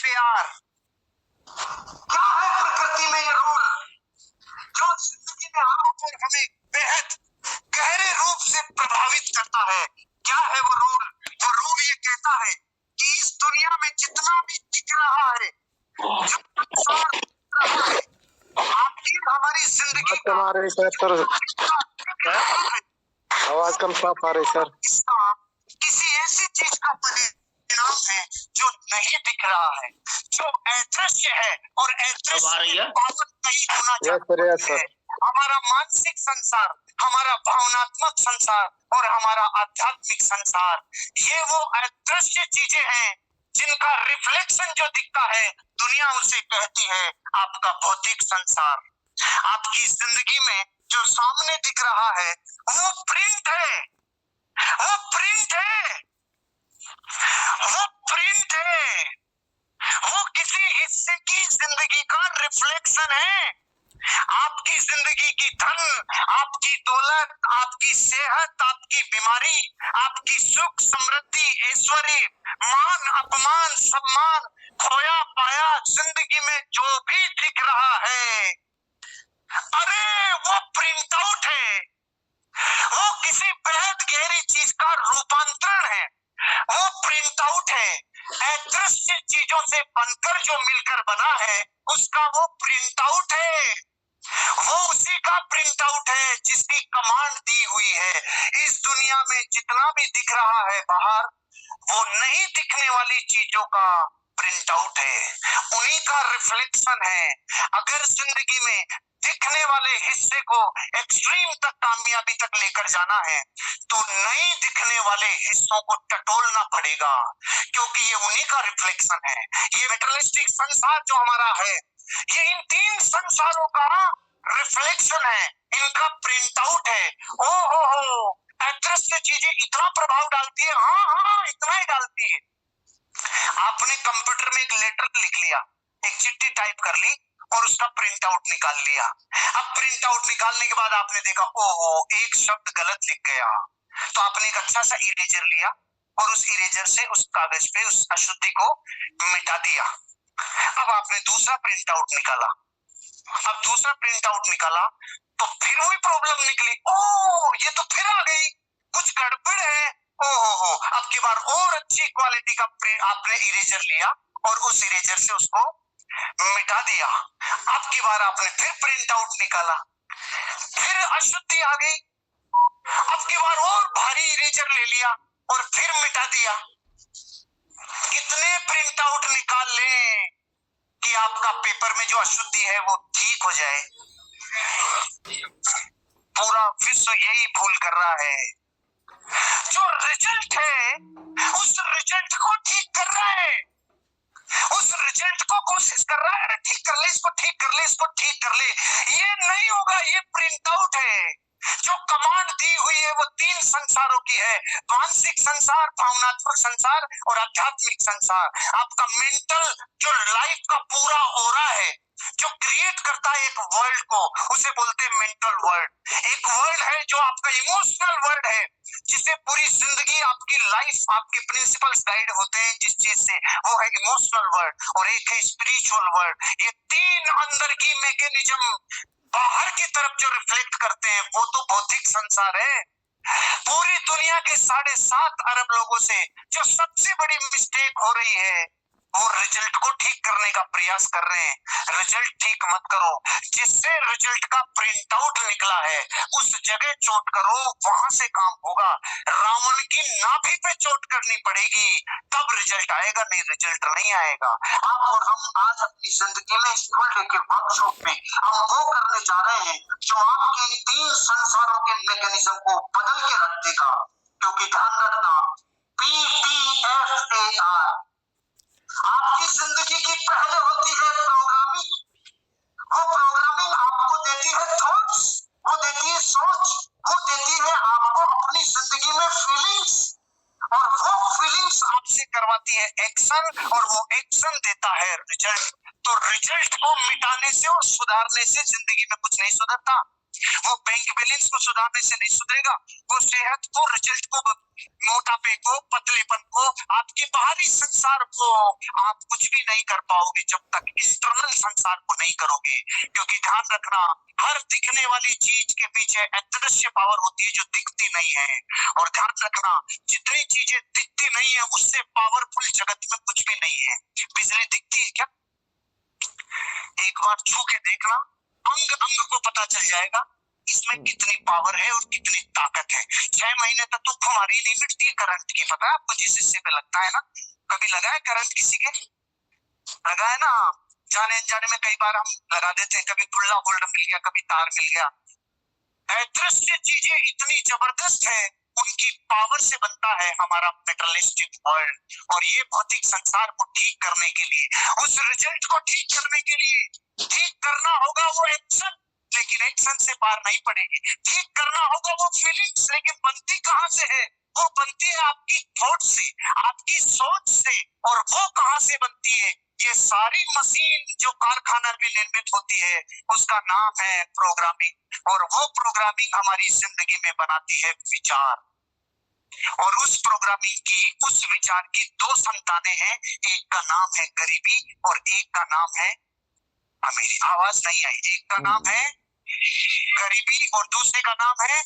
FAR। क्या है प्रकृति में ये रूल जो जिंदगी में आकर हमें बेहद गहरे रूप से प्रभावित करता है? क्या है वो रूल? वो रूल ये कहता है कि इस दुनिया में जितना भी दिख रहा है, जो संसार दिख रहा है, आखिर हमारी जिंदगी का आवाज कम साफ आ रही सर। इसका किसी ऐसी चीज का परिणाम है जो नहीं दिख रहा है, जो अदृश्य है और अदृश्य पावन कई गुना ज्यादा है। हमारा मानसिक संसार, हमारा भावनात्मक संसार और हमारा आध्यात्मिक संसार, ये वो अदृश्य चीजें हैं जिनका रिफ्लेक्शन जो दिखता है, दुनिया उसे कहती है आपका भौतिक संसार। आपकी जिंदगी में जो सामने दिख रहा है वो प्रिंट है, वो प्रिंट है, वो प्रिंट है, वो किसी हिस्से की जिंदगी का रिफ्लेक्शन है। आपकी जिंदगी की धन, आपकी दौलत, आपकी सेहत, आपकी बीमारी, आपकी सुख समृद्धि, ऐश्वर्य, मान अपमान, सम्मान, खोया पाया, जिंदगी में जो भी दिख रहा है, अरे वो प्रिंट आउट है, वो किसी बेहद गहरी चीज का रूपांतरण है, वो प्रिंट आउट है। अदृश्य चीजों से बनकर जो मिलकर बना है उसका वो प्रिंट आउट है, वो उसी का प्रिंट आउट है जिसकी कमांड दी हुई है। इस दुनिया में जितना भी दिख रहा है बाहर, वो नहीं दिखने वाली चीजों का प्रिंट आउट है, उन्हीं का रिफ्लेक्शन है। अगर जिंदगी में दिखने वाले हिस्से को एक्सट्रीम तक, कामयाबी तक लेकर जाना है तो नहीं दिखने वाले हिस्सों को टटोलना पड़ेगा, क्योंकि ये उन्हीं का रिफ्लेक्शन है। ये मेटेरियलिस्टिक संसार जो हमारा है, ये इन तीन संसारों का रिफ्लेक्शन है, इनका प्रिंट आउट है। ओ हो, अदृश्य चीजें इतना प्रभाव डालती है, हाँ इतना ही डालती है। आपने कंप्यूटर में एक लेटर लिख लिया, एक चिट्ठी टाइप कर ली और उसका प्रिंट आउट निकाल लिया। अब प्रिंट आउट निकालने के बाद आपने देखा ओहो एक शब्द गलत लिख गया, तो आपने एक अच्छा सा इरेजर लिया और उस इरेजर से उस कागज पे उस अशुद्धि को मिटा दिया। अब आपने दूसरा प्रिंट आउट निकाला, अब दूसरा प्रिंट आउट निकाला तो फिर वही प्रॉब्लम निकली, ओ ये तो फिर आ गई, कुछ गड़बड़ है। ओहो अब की बार और अच्छी क्वालिटी का आपने इरेजर लिया और उस इरेजर से उसको मिटा दिया। अब की बार आपने फिर प्रिंट आउट निकाला, फिर अशुद्धि आ गई, अब की बार और भारी इरेजर ले लिया और फिर मिटा दिया। कितने प्रिंट आउट निकाल लें कि आपका पेपर में जो अशुद्धि है वो ठीक हो जाए? पूरा विश्व यही भूल कर रहा है। जो रिजल्ट है उस रिजल्ट को ठीक कर रहा है, उस रिजल्ट को कोशिश कर रहा है, ठीक कर ले इसको, ठीक कर ले इसको, ठीक कर ले। ये नहीं होगा, ये प्रिंट आउट है। जो कमांड दी हुई है वो तीन संसारों की है, मानसिक संसार, भावनात्मक संसार और आध्यात्मिक संसार। आपका मेंटल जो लाइफ का पूरा ओरा है, जो क्रिएट करता है एक वर्ल्ड को, उसे बोलते हैं मेंटल वर्ल्ड। एक वर्ल्ड है जो आपका इमोशनल वर्ल्ड है, जिसे पूरी जिंदगी आपकी लाइफ, आपके प्रिंसिपल्स गाइड होते हैं जिस चीज से, वो है इमोशनल वर्ल्ड। और एक है स्पिरिचुअल वर्ल्ड। ये तीन अंदर की मैकेनिज्म बाहर की तरफ जो रिफ्लेक्ट करते हैं वो तो भौतिक संसार है। पूरी दुनिया के 7.5 अरब लोगों से जो सबसे बड़ी मिस्टेक हो रही है वो रिजल्ट को ठीक करने का प्रयास कर रहे हैं। रिजल्ट ठीक मत करो, जिससे रिजल्ट का प्रिंट आउट निकला है उस जगह चोट करो, वहां से काम होगा। रावण की नाभि पे चोट करनी पड़ेगी तब रिजल्ट आएगा, नहीं रिजल्ट नहीं आएगा। आप और हम आज अपनी जिंदगी में इस वर्ल्ड के वर्कशॉप में हम वो करने जा रहे हैं जो आपके तीन संसारों के मैकेनिज्म को बदल के रख देगा। क्योंकि ध्यान रखना, PPFAR आपकी जिंदगी की पहले होती है प्रोग्रामिंग। वो प्रोग्रामिंग आपको देती है थॉट्स, वो देती है सोच, वो देती है आपको अपनी जिंदगी में फीलिंग्स, और वो फीलिंग्स आपसे करवाती है एक्शन, और वो एक्शन देता है रिजल्ट। तो रिजल्ट को मिटाने से और सुधारने से जिंदगी में कुछ नहीं सुधरता। वो बैंक बैलेंस को सुधारने से नहीं सुधरेगा, वो सेहत को, रिजल्ट को, मोटापे को, पतलेपन को, आपके बाहरी संसार को आप कुछ भी नहीं कर पाओगे जब तक इंटरनल संसार को नहीं करोगे। क्योंकि ध्यान रखना, हर दिखने वाली चीज के पीछे अदृश्य पावर होती है जो दिखती नहीं है। और ध्यान रखना, जितनी चीजें दिखती नहीं है उससे पावरफुल जगत में कुछ भी नहीं है। बिजली दिखती है क्या? एक बार छू के देखना, अंग अंग को पता चल जाएगा इसमें कितनी पावर है और कितनी ताकत है। 6 महीने तक तो खुमारी नहीं मिटती है करंट की, पता है आपको? जिस हिस्से पे लगता है ना, कभी लगा है करंट किसी के? लगा है ना? जाने अनजाने में कई बार हम लगा देते हैं, कभी खुला होल्डर मिल गया, कभी तार मिल गया। अदृश्य चीजें इतनी जबरदस्त है, उनकी पावर से बनता है हमारा मेटेरियलिस्टिक वर्ल्ड। और ये भौतिक संसार को ठीक करने के लिए, उस रिजल्ट को ठीक करने के लिए ठीक करना होगा वो एक्शन, लेकिन एक्शन से पार नहीं पड़ेगी। ठीक करना होगा वो फीलिंग्स, लेकिन बनती कहाँ से है? वो बनती है आपकी थॉट से, आपकी सोच से। और वो कहाँ से बनती है? ये सारी मशीन जो कारखाना में निर्मित होती है उसका नाम है प्रोग्रामिंग। और वो प्रोग्रामिंग हमारी जिंदगी में बनाती है विचार। और उस प्रोग्रामिंग की, उस विचार की 2 संतानें हैं, एक का नाम है गरीबी और एक का नाम है अमीरी। आवाज नहीं आई। एक का नाम है गरीबी और दूसरे का नाम है।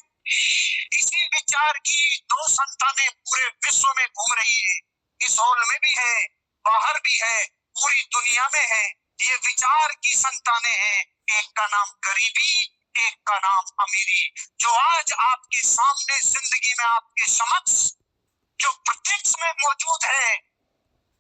इसी विचार की 2 संतानें पूरे विश्व में घूम रही है। इस हॉल में भी है, बाहर भी है, पूरी दुनिया में है। ये विचार की संतानें हैं, एक का नाम गरीबी, एक का नाम अमीरी। जो आज आपके सामने जिंदगी में आपके समक्ष जो प्रत्यक्ष में मौजूद है,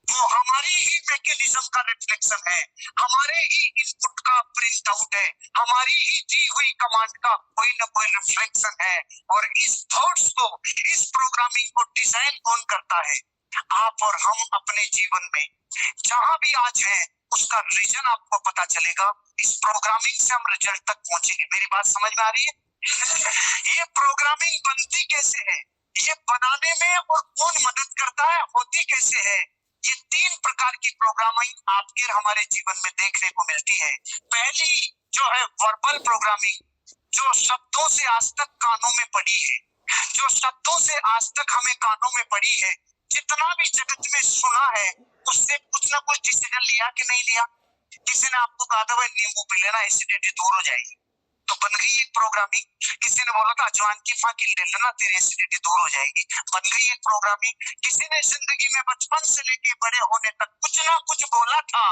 वो हमारी ही मैकेनिज्म का रिफ्लेक्शन है, हमारे ही इनपुट का प्रिंट आउट है, हमारी ही दी हुई कमांड का कोई ना कोई रिफ्लेक्शन है। और इस थॉट्स को, इस प्रोग्रामिंग को डिजाइन कौन करता है? आप और हम अपने जीवन में जहां भी आज हैं उसका रीजन आपको पता चलेगा। इस प्रोग्रामिंग से हम रिजल्ट तक पहुंचेंगे। मेरी बात समझ में आ रही है? ये प्रोग्रामिंग बनती कैसे है, ये बनाने में और कौन मदद करता है, होती कैसे है? ये 3 प्रकार की प्रोग्रामिंग आपके हमारे जीवन में देखने को मिलती है। पहली जो है वर्बल प्रोग्रामिंग, जो शब्दों से आज तक कानों में पड़ी है, जो शब्दों से आज तक हमें कानों में पड़ी है। जितना भी जगत में सुना है उससे कुछ ना कुछ डिसीजन लिया कि नहीं लिया? किसी ने आपको कहा था भाई नींबू पी लेना, एसिडिटी दूर हो जाएगी, तो बन गई एक प्रोग्रामिंग। किसी ने बोला था अजवाइन की फाकी ले लेना, तेरी एसिडिटी दूर हो जाएगी, बन गई एक प्रोग्रामिंग। किसी ने जिंदगी में बचपन से लेके बड़े होने तक कुछ ना कुछ बोला था,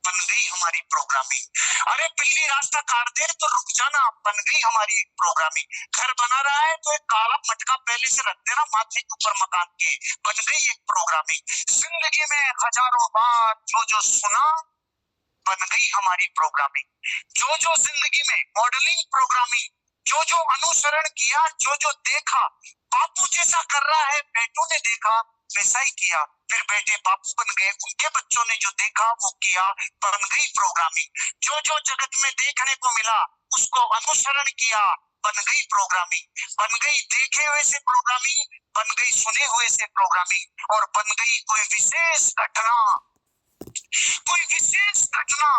बन गई हमारी प्रोग्रामिंग। अरे बिल्ली रास्ता काट दे तो रुक जाना, बन गई हमारी एक प्रोग्रामिंग। घर बना रहा है तो एक काला मटका पहले से रख देना माथे के ऊपर मकान के, बन गई एक प्रोग्रामिंग। जिंदगी में हजारों बार जो सुना, बन गई हमारी प्रोग्रामिंग। जो जिंदगी में मॉडलिंग प्रोग्रामिंग, जो अनुसरण किया, जो देखा, बापू जैसा कर रहा है बेटों ने देखा वैसा ही किया, फिर बेटे बापू बन गए, उनके बच्चों ने जो देखा वो किया, बन गई प्रोग्रामिंग। जो जगत में देखने को मिला उसको अनुसरण किया, बन गई प्रोग्रामिंग। बन गई देखे हुए से प्रोग्रामिंग, बन गई सुने हुए से प्रोग्रामिंग, और बन गई कोई विशेष घटना, कोई विशेष घटना,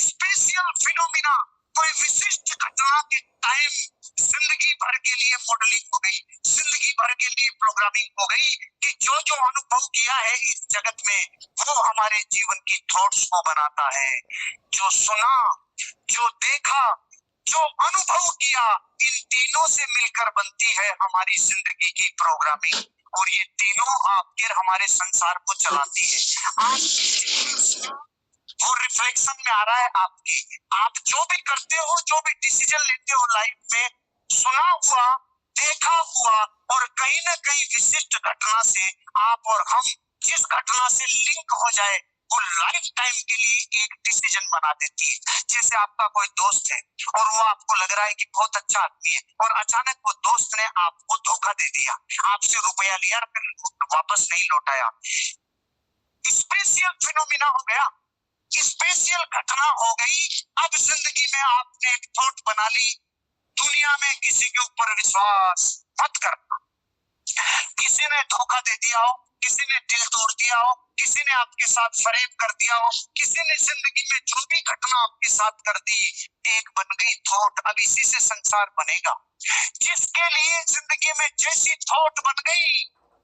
स्पेशल फिनोमिना, कोई विशिष्ट घटना के टाइम जिंदगी भर के लिए मॉडलिंग हो गई, जिंदगी भर के लिए प्रोग्रामिंग हो गई कि जो अनुभव किया है इस जगत में वो हमारे जीवन की थॉट्स को बनाता है। जो सुना, जो देखा, जो अनुभव किया, इन तीनों से मिलकर बनती है हमारी जिंदगी की प्रोग्रामिंग। और ये तीनों आपके हमारे संसार को चलाती है। वो रिफ्लेक्शन में आ रहा है आपकी। आप जो भी करते हो, जो भी डिसीजन लेते हो लाइफ में, सुना हुआ, देखा हुआ और कहीं ना कहीं विशिष्ट घटना से आप और हम जिस घटना से लिंक हो जाए वो लाइफ टाइम के लिए एक डिसीजन बना देती है। जैसे आपका कोई दोस्त है और वो आपको लग रहा है कि बहुत अच्छा आदमी है, और अचानक वो दोस्त ने आपको धोखा दे दिया, आपसे रुपया लिया फिर वापस नहीं लौटाया। स्पेशल फिनोमिना हो गया, स्पेशल घटना हो गई। अब जिंदगी में आपने एक थॉट बना ली, दुनिया में किसी के ऊपर विश्वास मत करना। किसी ने धोखा दे दिया हो, किसी ने दिल तोड़ दिया हो, किसी ने आपके साथ फरेब कर दिया हो, किसी ने जिंदगी में जो भी घटना आपके साथ कर दी, एक बन गई थॉट, अब इसी से संसार बनेगा। जिसके लिए जिंदगी में जैसी थॉट बन गई,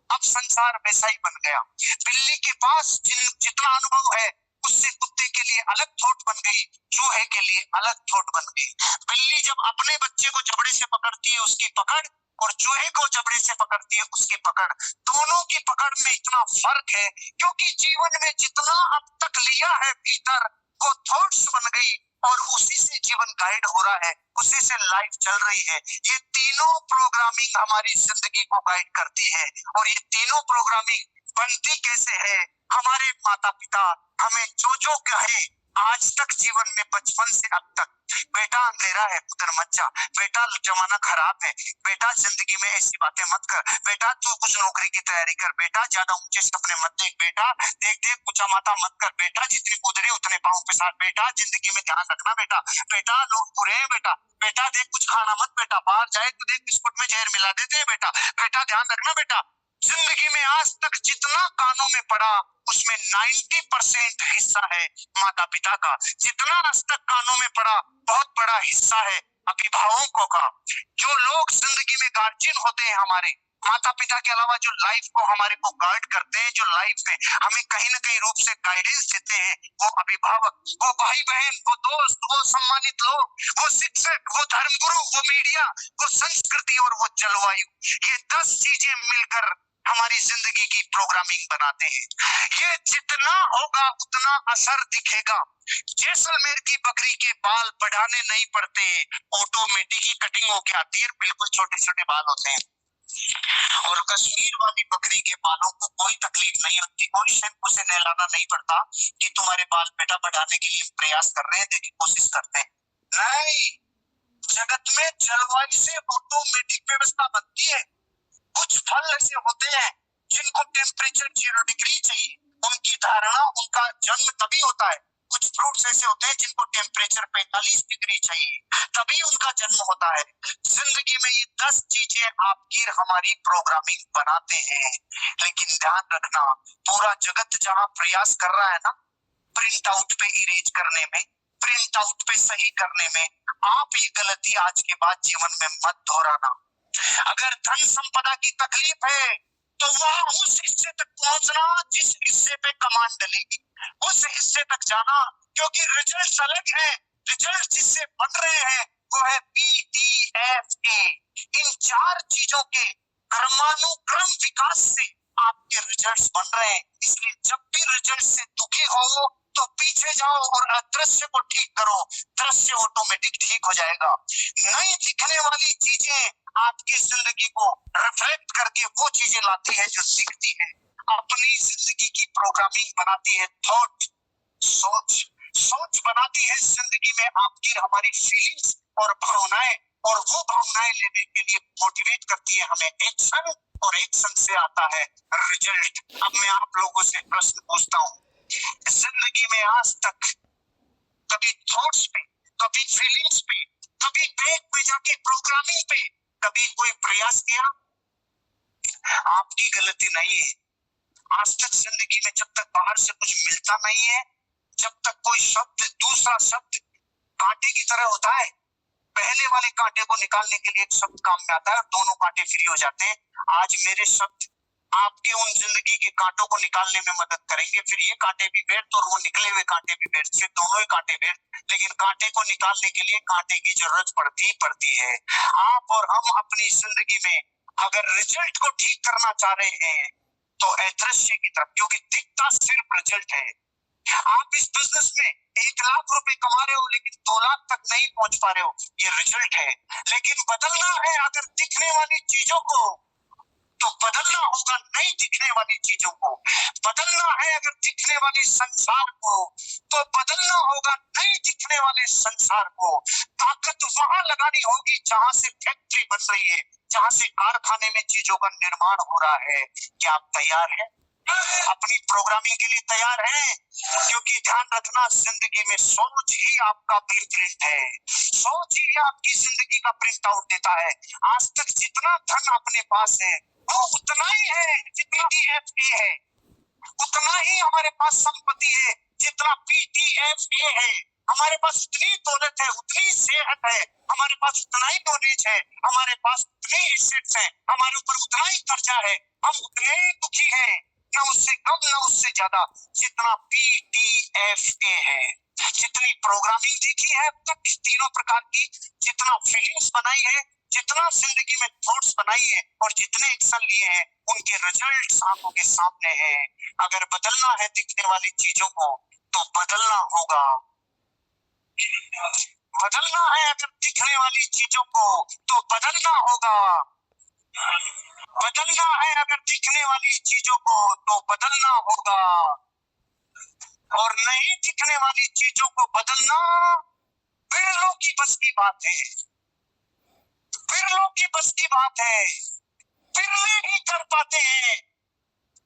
अब संसार वैसा ही बन गया। बिल्ली के पास जितना अनुभव है, उससे कुत्ते के लिए अलग थॉट बन गई, चूहे के लिए अलग थॉट बन गई। बिल्ली जब अपने बच्चे को जबड़े से पकड़ती है, उसकी पकड़, और चूहे को जबड़े से पकड़ती है, उसकी पकड़, दोनों की पकड़ में इतना फर्क है, क्योंकि जीवन में जितना अब तक लिया है भीतर, वो थॉट्स बन गई, और उसी से जीवन गाइड हो रहा है, उसी से लाइफ चल रही है। ये तीनों प्रोग्रामिंग हमारी जिंदगी को गाइड करती है, और ये तीनों प्रोग्रामिंग बनती कैसे है? हमारे माता पिता हमें जो जो कहे आज तक जीवन में, बचपन से अब तक, बेटा अंधेरा है उधर मत जा, बेटा जमाना खराब है, बेटा जिंदगी में ऐसी बातें मत कर, बेटा तू कुछ नौकरी की तैयारी कर, बेटा ज्यादा ऊंचे सपने मत देख, बेटा देख देख ऊंचा माथा मत कर, बेटा जितनी कूदरी उतने पाँव पे साथ, बेटा जिंदगी में ध्यान रखना, बेटा बेटा लोग बुरे हैं, बेटा बेटा देख कुछ खाना मत, बेटा बाहर जाए तो देख बिस्कुट में जहर मिला देते हैं, बेटा बेटा ध्यान रखना। बेटा जिंदगी में आज तक जितना कानों में पड़ा, उसमें 90% हिस्सा है माता पिता का। जितना आज तक कानों में पड़ा, बहुत बड़ा हिस्सा है अभिभावकों का। जो लोग जिंदगी में गार्जियन होते हैं, हमारे माता पिता के अलावा, जो लाइफ को हमारे को गाइड करते हैं, जो लाइफ में हमें कहीं ना कहीं रूप से गाइडेंस देते हैं, वो अभिभावक, वो भाई बहन, वो दोस्त, वो सम्मानित लोग, वो शिक्षक, वो धर्मगुरु, वो मीडिया, वो संस्कृति और वो जलवायु, ये 10 चीजें मिलकर हमारी जिंदगी की प्रोग्रामिंग बनाते हैं। ये जितना होगा उतना असर दिखेगा। जैसलमेर की बकरी के बाल बढ़ाने नहीं पड़ते, ऑटोमेटिक ही कटिंग होके आती है, बिल्कुल छोटे छोटे बाल होते हैं। और कश्मीर वाली बकरी के बालों को कोई तकलीफ नहीं होती, कोई शैम्पू से नहलाना नहीं पड़ता कि तुम्हारे बाल बेटा बढ़ाने के लिए प्रयास कर रहे हैं, देखिए कोशिश करते हैं, नहीं। जगत में जलवायु से ऑटोमेटिक व्यवस्था बनती है। कुछ फल ऐसे होते हैं जिनको टेम्परेचर 0 डिग्री चाहिए, उनकी धारणा, उनका जन्म तभी होता है। कुछ फ्रूट्स ऐसे होते हैं जिनको टेम्परेचर 45 डिग्री चाहिए, तभी उनका जन्म होता है। जिंदगी में ये 10 चीजें आपकी हमारी प्रोग्रामिंग बनाते हैं। लेकिन ध्यान रखना, पूरा जगत जहां प्रयास कर रहा है ना, प्रिंट आउट पे इरेज करने में, प्रिंट आउट पे सही करने में, आप ये गलती आज के बाद जीवन में मत दोहराना। अगर धन संपदा की तकलीफ है, तो वह उस हिस्से तक पहुंचना जिस हिस्से पे कमांड डलेगी, उस हिस्से तक जाना, क्योंकि रिजल्ट अलग है। रिजल्ट जिससे बन रहे हैं वो है PDFA। इन 4 चीजों के क्रमानुक्रम विकास से आपके रिजल्ट्स बन रहे हैं। इसलिए जब भी रिजल्ट से दुखी हो तो पीछे जाओ और अदृश्य को ठीक करो, दृश्य ऑटोमेटिक ठीक हो जाएगा। नहीं दिखने वाली चीजें आपकी जिंदगी को रिफ्लेक्ट करके वो चीजें लाती है जो दिखती है। अपनी जिंदगी की प्रोग्रामिंग बनाती है थॉट, सोच। सोच बनाती है जिंदगी में आपकी हमारी फीलिंग्स और भावनाएं, और वो भावनाएं लेने के लिए मोटिवेट करती है हमें एक्शन, और एक्शन से आता है रिजल्ट। अब मैं आप लोगों से प्रश्न पूछता हूँ, जिंदगी में आज तक कभी थॉट्स पे, कभी फीलिंग्स पे, कभी ब्रेक पे जाके प्रोग्रामिंग पे कभी कोई प्रयास किया? आपकी गलती नहीं है। आज तक जिंदगी में जब तक बाहर से कुछ मिलता नहीं है, जब तक कोई शब्द, दूसरा शब्द कांटे की तरह होता है, पहले वाले कांटे को निकालने के लिए एक शब्द काम में आता है और दोनों कांटे फ्री हो जाते हैं। आज मेरे शब्द आपके उन जिंदगी के कांटों को निकालने में मदद करेंगे। फिर ये कांटे भी व्यर्थ और वो निकले हुए कांटे भी व्यर्थ, फिर दोनों ही कांटे व्यर्थ। लेकिन कांटे को निकालने के लिए कांटे की जरूरत पड़ती है। आप और हम अपनी जिंदगी में अगर रिजल्ट को ठीक करना चाह रहे हैं तो अदृश्य की तरफ, क्योंकि दिखता सिर्फ रिजल्ट है। आप इस बिजनेस में 1 लाख रुपए कमा रहे हो लेकिन 2 लाख तक नहीं पहुंच पा रहे हो, ये रिजल्ट है। लेकिन बदलना है अगर दिखने वाली चीजों को, तो बदलना होगा नहीं दिखने वाली चीजों को। बदलना है अगर दिखने वाले संसार को, तो बदलना होगा नहीं दिखने वाले संसार को। ताकत वहां लगानी होगी जहां से फैक्ट्री बन रही है, जहां से कारखाने में चीजों का निर्माण हो रहा है। क्या आप तैयार हैं? अपनी प्रोग्रामिंग के लिए तैयार हैं? क्योंकि ध्यान रखना, जिंदगी में सोच ही आपका ब्लूप्रिंट है। सोच ही आपकी जिंदगी का प्रिंट आउट देता है। आज तक जितना धन अपने पास है वो उतना ही है जितना DFA है। उतना ही हमारे पास संपत्ति है जितना PTFA है। हमारे पास उतनी दौलत है, उतनी सेहत है, हमारे पास उतना ही नॉलेज है, हमारे पास उतने एसेट्स हैं, हमारे ऊपर उतना ही कर्जा है, हम उतने ही दुखी हैं, न उससे कम न उससे ज्यादा, जितना PTFA है। जितनी प्रोग्रामिंग देखी है अब तक तीनों प्रकार की, जितना फीलिंग्स बनाई है, जितना जिंदगी में थॉट्स बनाई है और जितने एक्शन लिए हैं, उनके रिजल्ट्स आंखों के सामने हैं। अगर बदलना है दिखने वाली चीजों को तो बदलना होगा। बदलना है अगर दिखने वाली चीजों को तो बदलना होगा। बदलना है अगर दिखने वाली चीजों को तो बदलना होगा। और नहीं दिखने वाली चीजों को बदलना बिरलों की बस की बात है। बिरलों की बस की बात है। बिरले ही कर पाते हैं।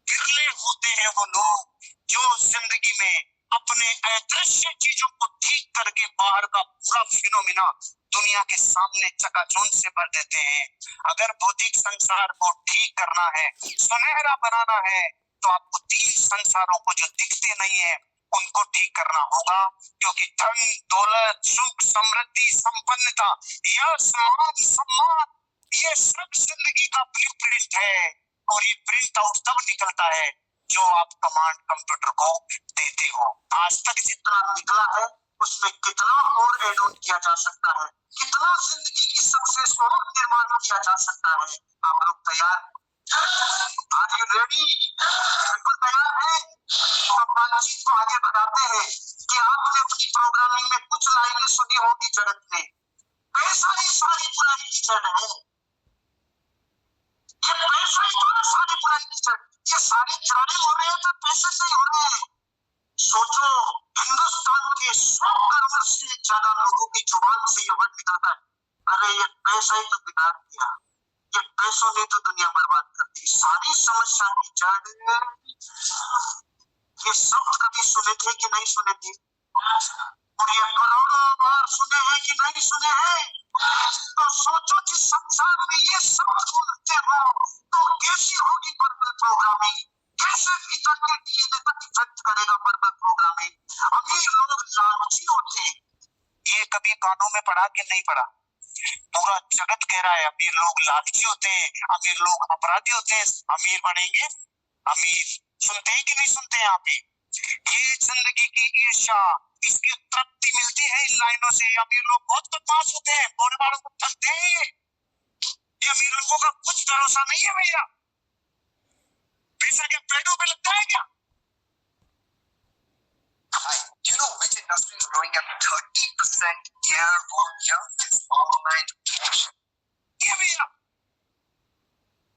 बिरले होते हैं वो लोग जो जिंदगी में अपने अदृश्य चीजों को ठीक करके बाहर का पूरा फिनोमिना दुनिया के सामने चकाचौंध से भर देते हैं। अगर भौतिक संसार को ठीक करना है, सुनहरा बनाना है, तो आपको 3 संसारों को जो दिखते नहीं है उनको ठीक करना होगा। क्योंकि धन, दौलत, सुख, समृद्धि, संपन्नता, यश, मान, सम्मान, ये सब जिंदगी का ब्लूप्रिंट है। और ये प्रिंट आउट तब निकलता है जो आप कमांड कंप्यूटर को देते हो। आज तक जितना निकला है उसमें कितना और एड ऑन किया जा सकता है, कितना जिंदगी की सक्सेस को और निर्माण किया जा सकता है। आप लोग तैयार? Are you ready? बिल्कुल तैयार है? तो बातचीत को आगे बढ़ाते हैं कि आपने अपनी प्रोग्रामिंग में कुछ लाइनें सुनी होगी जगत में, पैसा ही सारी बुराई की जड़ है। ये पैसा ही तो सारी बुराई की जड़। ये सारे चढ़ाने हो रहे हैं तो पैसे से ही हो रहे हैं। सोचो, हिंदुस्तान के 100 करोड़ से ज्यादा लोगों की जुबान से ये वर्ड निकलता है, अरे ये पैसा ही तो बिगाड़ दिया, ये पैसों ने तो दुनिया बर्बाद कर दी। सारी समस्या की जड़। ये शब्द कभी सुने थे कि नहीं सुने थे? और ये करोड़ों बार सुने हैं कि नहीं सुने हैं? तो सोचो जिस संसार में ये शब्द बोलते हो तो कैसी होगी पर्पल प्रोग्रामिंग, कैसे भीतर के DNA तक इफेक्ट करेगा पर्पल प्रोग्रामिंग। अमीर लोग लालची होते हैं। ये कभी कानों में पढ़ा कि नहीं पढ़ा? पूरा जगत कह रहा है अमीर लोग लालची होते हैं, अमीर लोग अपराधी होते हैं, अमीर बनेंगे अमीर। सुनते हैं कि नहीं सुनते हैं? यहाँ पे ये जिंदगी की ईर्ष्या, इसकी तृप्ति मिलती है इन लाइनों से। अमीर लोग बहुत बदमाश होते हैं, बोने वालों को ठगते हैं। ये अमीर लोगों का कुछ भरोसा नहीं है भैया। पैसा क्या पेड़ों पे लगता है क्या? You know which industry is growing at 30% year on year? It's online education. ये भैया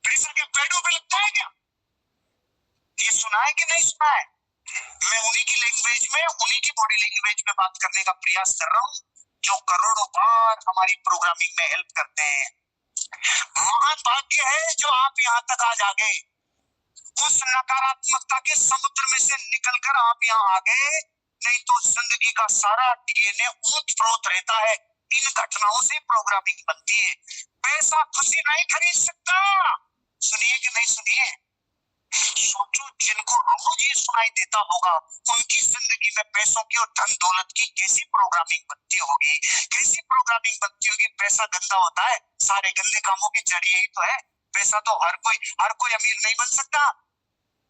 पैसा क्या पेड़ों पे लगता है क्या? ये सुना है कि नहीं सुना है? मैं उन्हीं की लैंग्वेज में, उन्हीं की बॉडी लैंग्वेज में बात करने का प्रयास कर रहा हूँ जो करोड़ों बार हमारी प्रोग्रामिंग में हेल्प करते हैं। महान भाग्य है जो आप यहाँ तक आज आ गए। उस नकारात्मकता के समुद्र में से निकलकर आप यहाँ आ गए, नहीं तो जिंदगी का सारा DNA ओत-प्रोत रहता है। इन घटनाओं से प्रोग्रामिंग बनती है। पैसा खुशी नहीं खरीद सकता। सुनिए कि नहीं सुनिए? सोचो जिनको रोज ये सुनाई देता होगा उनकी जिंदगी में पैसों की और धन दौलत की कैसी प्रोग्रामिंग बनती होगी, कैसी प्रोग्रामिंग बनती होगी। पैसा गंदा होता है, सारे गंदे कामों के जरिए ही तो है। पैसा तो हर कोई अमीर नहीं बन सकता।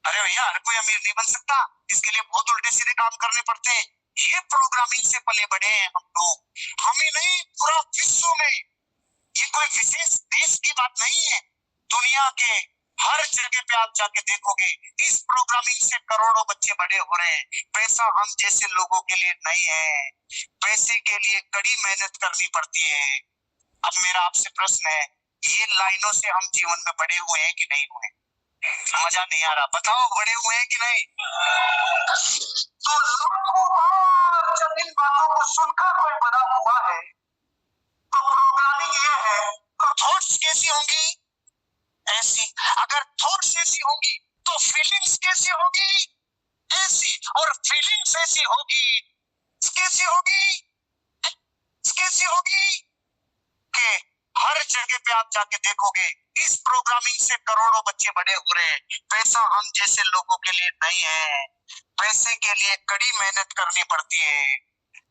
अरे भैया हर कोई अमीर नहीं बन सकता, इसके लिए बहुत उल्टे सीधे काम करने पड़ते हैं। ये प्रोग्रामिंग से पले बड़े हैं हम लोग। हमें नहीं, पूरा विश्व में। ये कोई विशेष देश की बात नहीं है। दुनिया के हर जगह पे आप जाके देखोगे इस प्रोग्रामिंग से करोड़ों बच्चे बड़े हो रहे हैं। पैसा हम जैसे लोगों के लिए नहीं है, पैसे के लिए कड़ी मेहनत करनी पड़ती है। अब मेरा आपसे प्रश्न है, ये लाइनों से हम जीवन में बड़े हुए हैं कि नहीं हुए? मजा नहीं आ रहा, बताओ बड़े हुए हैं कि नहीं? तो लाखों बार जब इन बातों को सुनकर कोई बड़ा हुआ है तो प्रोग्रामिंग ये है, तो थॉट्स कैसी होंगी? ऐसी। अगर थॉट्स ऐसी होंगी तो फीलिंग्स कैसी होगी? ऐसी। और फीलिंग्स ऐसी होगी, कैसी होगी? कैसी होगी कि हर जगह पे आप जाके देखोगे इस प्रोग्रामिंग से करोड़ों बच्चे बड़े हो रहे हैं। पैसा हम जैसे लोगों के लिए नहीं है, पैसे के लिए कड़ी मेहनत करनी पड़ती है।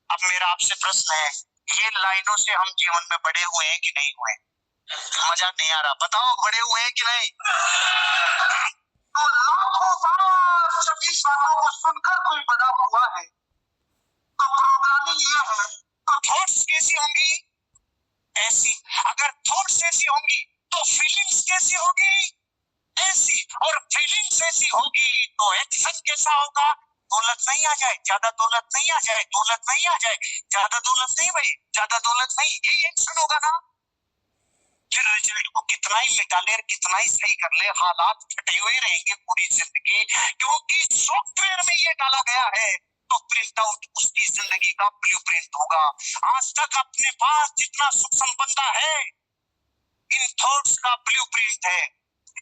अब मेरा आपसे प्रश्न है, ये लाइनों से हम जीवन में बड़े हुए हैं कि नहीं हुए? मजाक नहीं आ रहा, बताओ बड़े हुए हैं कि नहीं? तो लाखों बार जब इन बातों को सुनकर कोई बड़ा हुआ है तो प्रोग्रामिंग ये है, तो थॉट्स कैसी होंगी? ऐसी। अगर थॉट्स ऐसी होंगी तो फीलिंग्स कैसी होगी? ऐसी। और फीलिंग्स ऐसी होगी तो एक्शन कैसा होगा? दौलत नहीं आ जाए, ज्यादा दौलत नहीं आ जाए, दौलत नहीं आ जाए, ज्यादा दौलत नहीं भाई, ज्यादा दौलत नहीं, यही एक्शन होगा ना। फिर रिजल्ट को कितना ही मिटा ले, कितना ही सही कर ले, हालात फटे हुए रहेंगे पूरी जिंदगी, क्योंकि सॉफ्टवेयर में ये डाला गया है तो प्रिंट आउट उसकी जिंदगी का ब्लूप्रिंट होगा। आज तक अपने पास जितना सुख संपदा है इन थॉट्स का ब्लूप्रिंट है,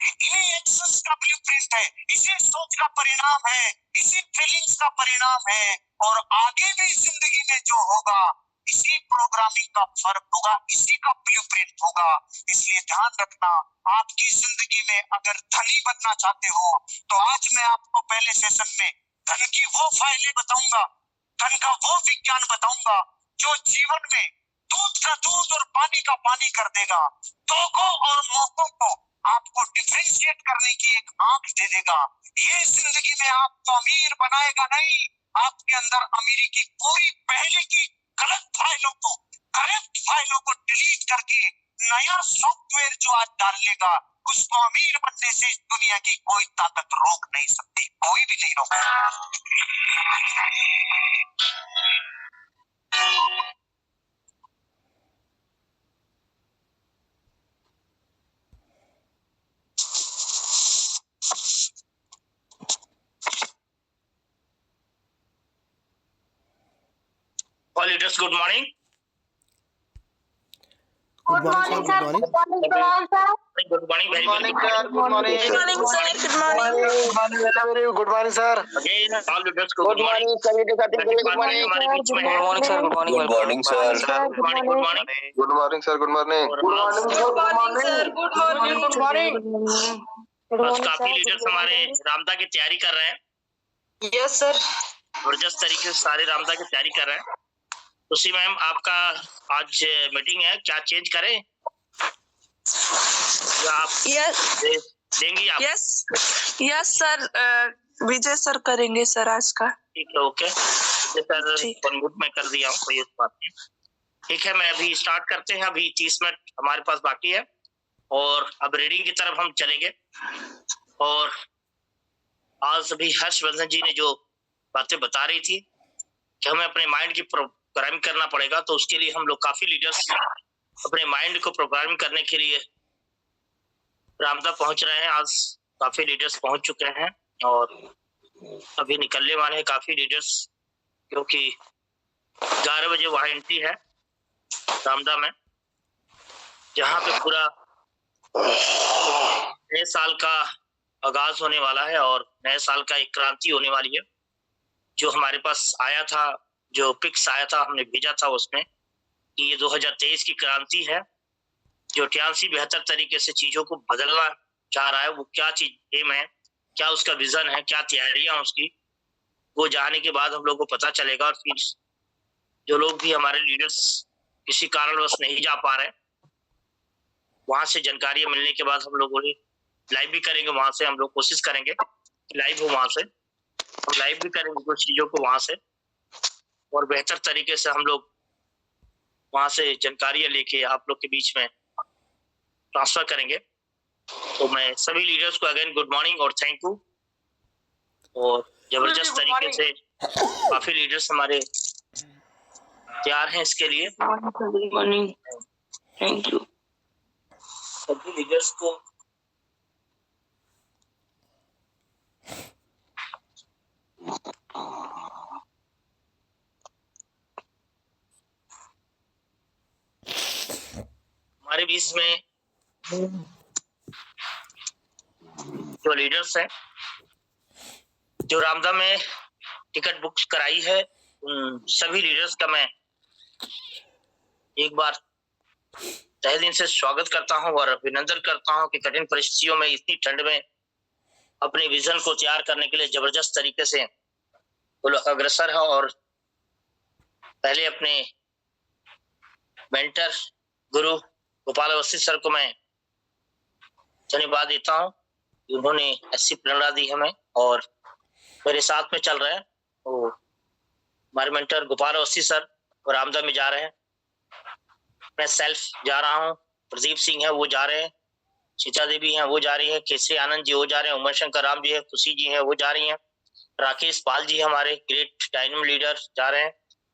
इन्हीं एक्शंस का ब्लूप्रिंट है, इसी सोच का परिणाम है, इसी फीलिंग्स का परिणाम है, और आगे भी जिंदगी में जो होगा इसी प्रोग्रामिंग का फर्क होगा, इसी का ब्लूप्रिंट होगा। इसलिए ध्यान रखना, आपकी जिंदगी में अगर धनी बनना चाहते हो तो आज मैं आपको पहले सेशन में धन की वो फाइलें बताऊंगा, धन का वो विज्ञान बताऊंगा जो जीवन में दूध का दूध और पानी का पानी कर देगा। धोखों और मौकों को आपको डिफरेंशिएट करने की एक आंख दे देगा। ये जिंदगी में आपको अमीर बनाएगा नहीं, आपके अंदर अमीरी की पूरी पहले की गलत फाइलों को, करेक्ट फाइलों को डिलीट करके नया सॉफ्टवेयर जो आज डाल लेगा उसको अमीर बनने से इस दुनिया की कोई ताकत रोक नहीं सकती, कोई भी नहीं रोक सकता। All leaders, good morning. Good morning, sir. Good morning, sir. Good morning, very well. Good morning, sir. Good morning. Good morning, sir. Good morning. Good morning, sir. Again, all leaders, good morning. Good morning. हमारे बीच में है। Good morning, sir. Good morning. Good morning, sir. Good morning, good morning. Good morning, sir. Good morning. और आज Good morning, sir. Good morning. Good morning. आज काफी leaders हमारे रामदा की तैयारी कर रहे हैं। Yes, sir. जबरदस्त तरीके से सारे रामदा की तैयारी कर रहे हैं। उसी मैम आपका आज मीटिंग है, क्या चेंज करें या आप Yes. देंगी आप? Yes, sir. विजय सर करेंगे सर आज का। ठीक है, ओके सर, कन्वर्ट मैं कर दिया हूँ, कोई इस बात नहीं। ठीक है, मैं अभी स्टार्ट करते हैं। अभी 30 मिनट हमारे पास बाकी है और अब रीडिंग की तरफ हम चलेंगे। और आज अभी हर्षवर्धन जी ने जो बातें बता रही थी कि हमें अपने माइंड की प्रोग्रामिंग करना पड़ेगा, तो उसके लिए हम लोग काफी लीडर्स अपने माइंड को प्रोग्रामिंग करने के लिए रामदा पहुंच रहे हैं। आज काफी लीडर्स पहुंच चुके हैं और अभी निकलने वाले हैं काफी लीडर्स, क्योंकि 11 बजे वहां एंट्री है रामदा में, जहां पे पूरा नए साल का आगाज होने वाला है और नए साल का एक क्रांति होने वाली है। जो हमारे पास आया था, जो पिक्स आया था, हमने भेजा था उसमें कि ये 2023 की क्रांति है जो 83 बेहतर तरीके से चीजों को बदलना चाह रहा है। वो क्या चीज एम है, क्या उसका विजन है, क्या तैयारियां उसकी, वो जाने के बाद हम लोग को पता चलेगा। और फिर जो लोग भी हमारे लीडर्स किसी कारणवश नहीं जा पा रहे, वहां से जानकारी मिलने के बाद हम लोग लाइव भी करेंगे। वहां से हम लोग कोशिश करेंगे लाइव हो, वहां से हम लाइव भी करेंगे कुछ चीजों को वहां से, और बेहतर तरीके से हम लोग वहां से जानकारियां लेके आप लोग के बीच में ट्रांसफर करेंगे। तो मैं सभी लीडर्स को अगेन गुड मॉर्निंग और थैंक यू। और जबरदस्त तरीके से काफी लीडर्स हमारे तैयार हैं इसके लिए। Good morning, thank you. सभी लीडर्स को हमारे बीच में जो लीडर्स हैं, जो रामदा में टिकट बुक कराई है, उन सभी लीडर्स का मैं एक बार तहे दिल से स्वागत करता हूं और अभिनंदन करता हूं कि कठिन परिस्थितियों में इतनी ठंड में अपने विजन को तैयार करने के लिए जबरदस्त तरीके से वो लोग अग्रसर है। और पहले अपने मेंटर गुरु गोपाल अवस्थी सर को मैं धन्यवाद देता हूं, उन्होंने ऐसी प्रेरणा दी हमें और मेरे साथ में चल रहे हैं। वो हमारे मेंटर गोपाल अवस्थी सर और रामदा में जा रहे हैं, मैं सेल्फ जा रहा हूँ, प्रदीप सिंह है वो जा रहे हैं, सीता देवी हैं वो जा रही है, केसरी आनंद जी वो जा रहे हैं, उमर शंकर राम जी है, खुशी जी है वो जा रही हैं, राकेश पाल जी हमारे ग्रेट डायनम लीडर जा रहे हैं,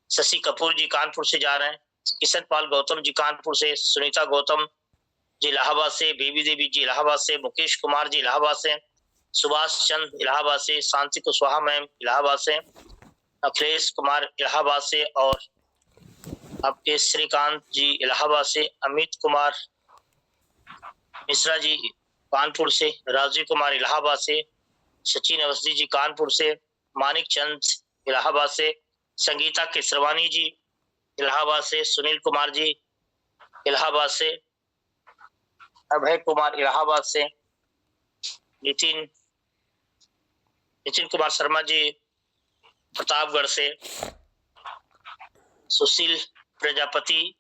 शशि कपूर जी कानपुर से जा रहे हैं, किशन पाल गौतम जी कानपुर से, सुनीता गौतम जी इलाहाबाद से, बेबी देवी जी इलाहाबाद से, मुकेश कुमार जी इलाहाबाद से, सुभाष चंद इलाहाबाद से, शांति कुशवाहा मैम इलाहाबाद से, अखिलेश कुमार इलाहाबाद से और आपके श्रीकांत जी इलाहाबाद से, अमित कुमार मिश्रा जी कानपुर से, राजीव कुमार इलाहाबाद से, सचिन अवस्थी जी कानपुर से, मानिक चंद इलाहाबाद से, संगीता केसरवानी जी इलाहाबाद से, सुनील कुमार जी इलाहाबाद से, अभय कुमार इलाहाबाद से, नितिन कुमार शर्मा जी प्रतापगढ़ से, सुशील प्रजापति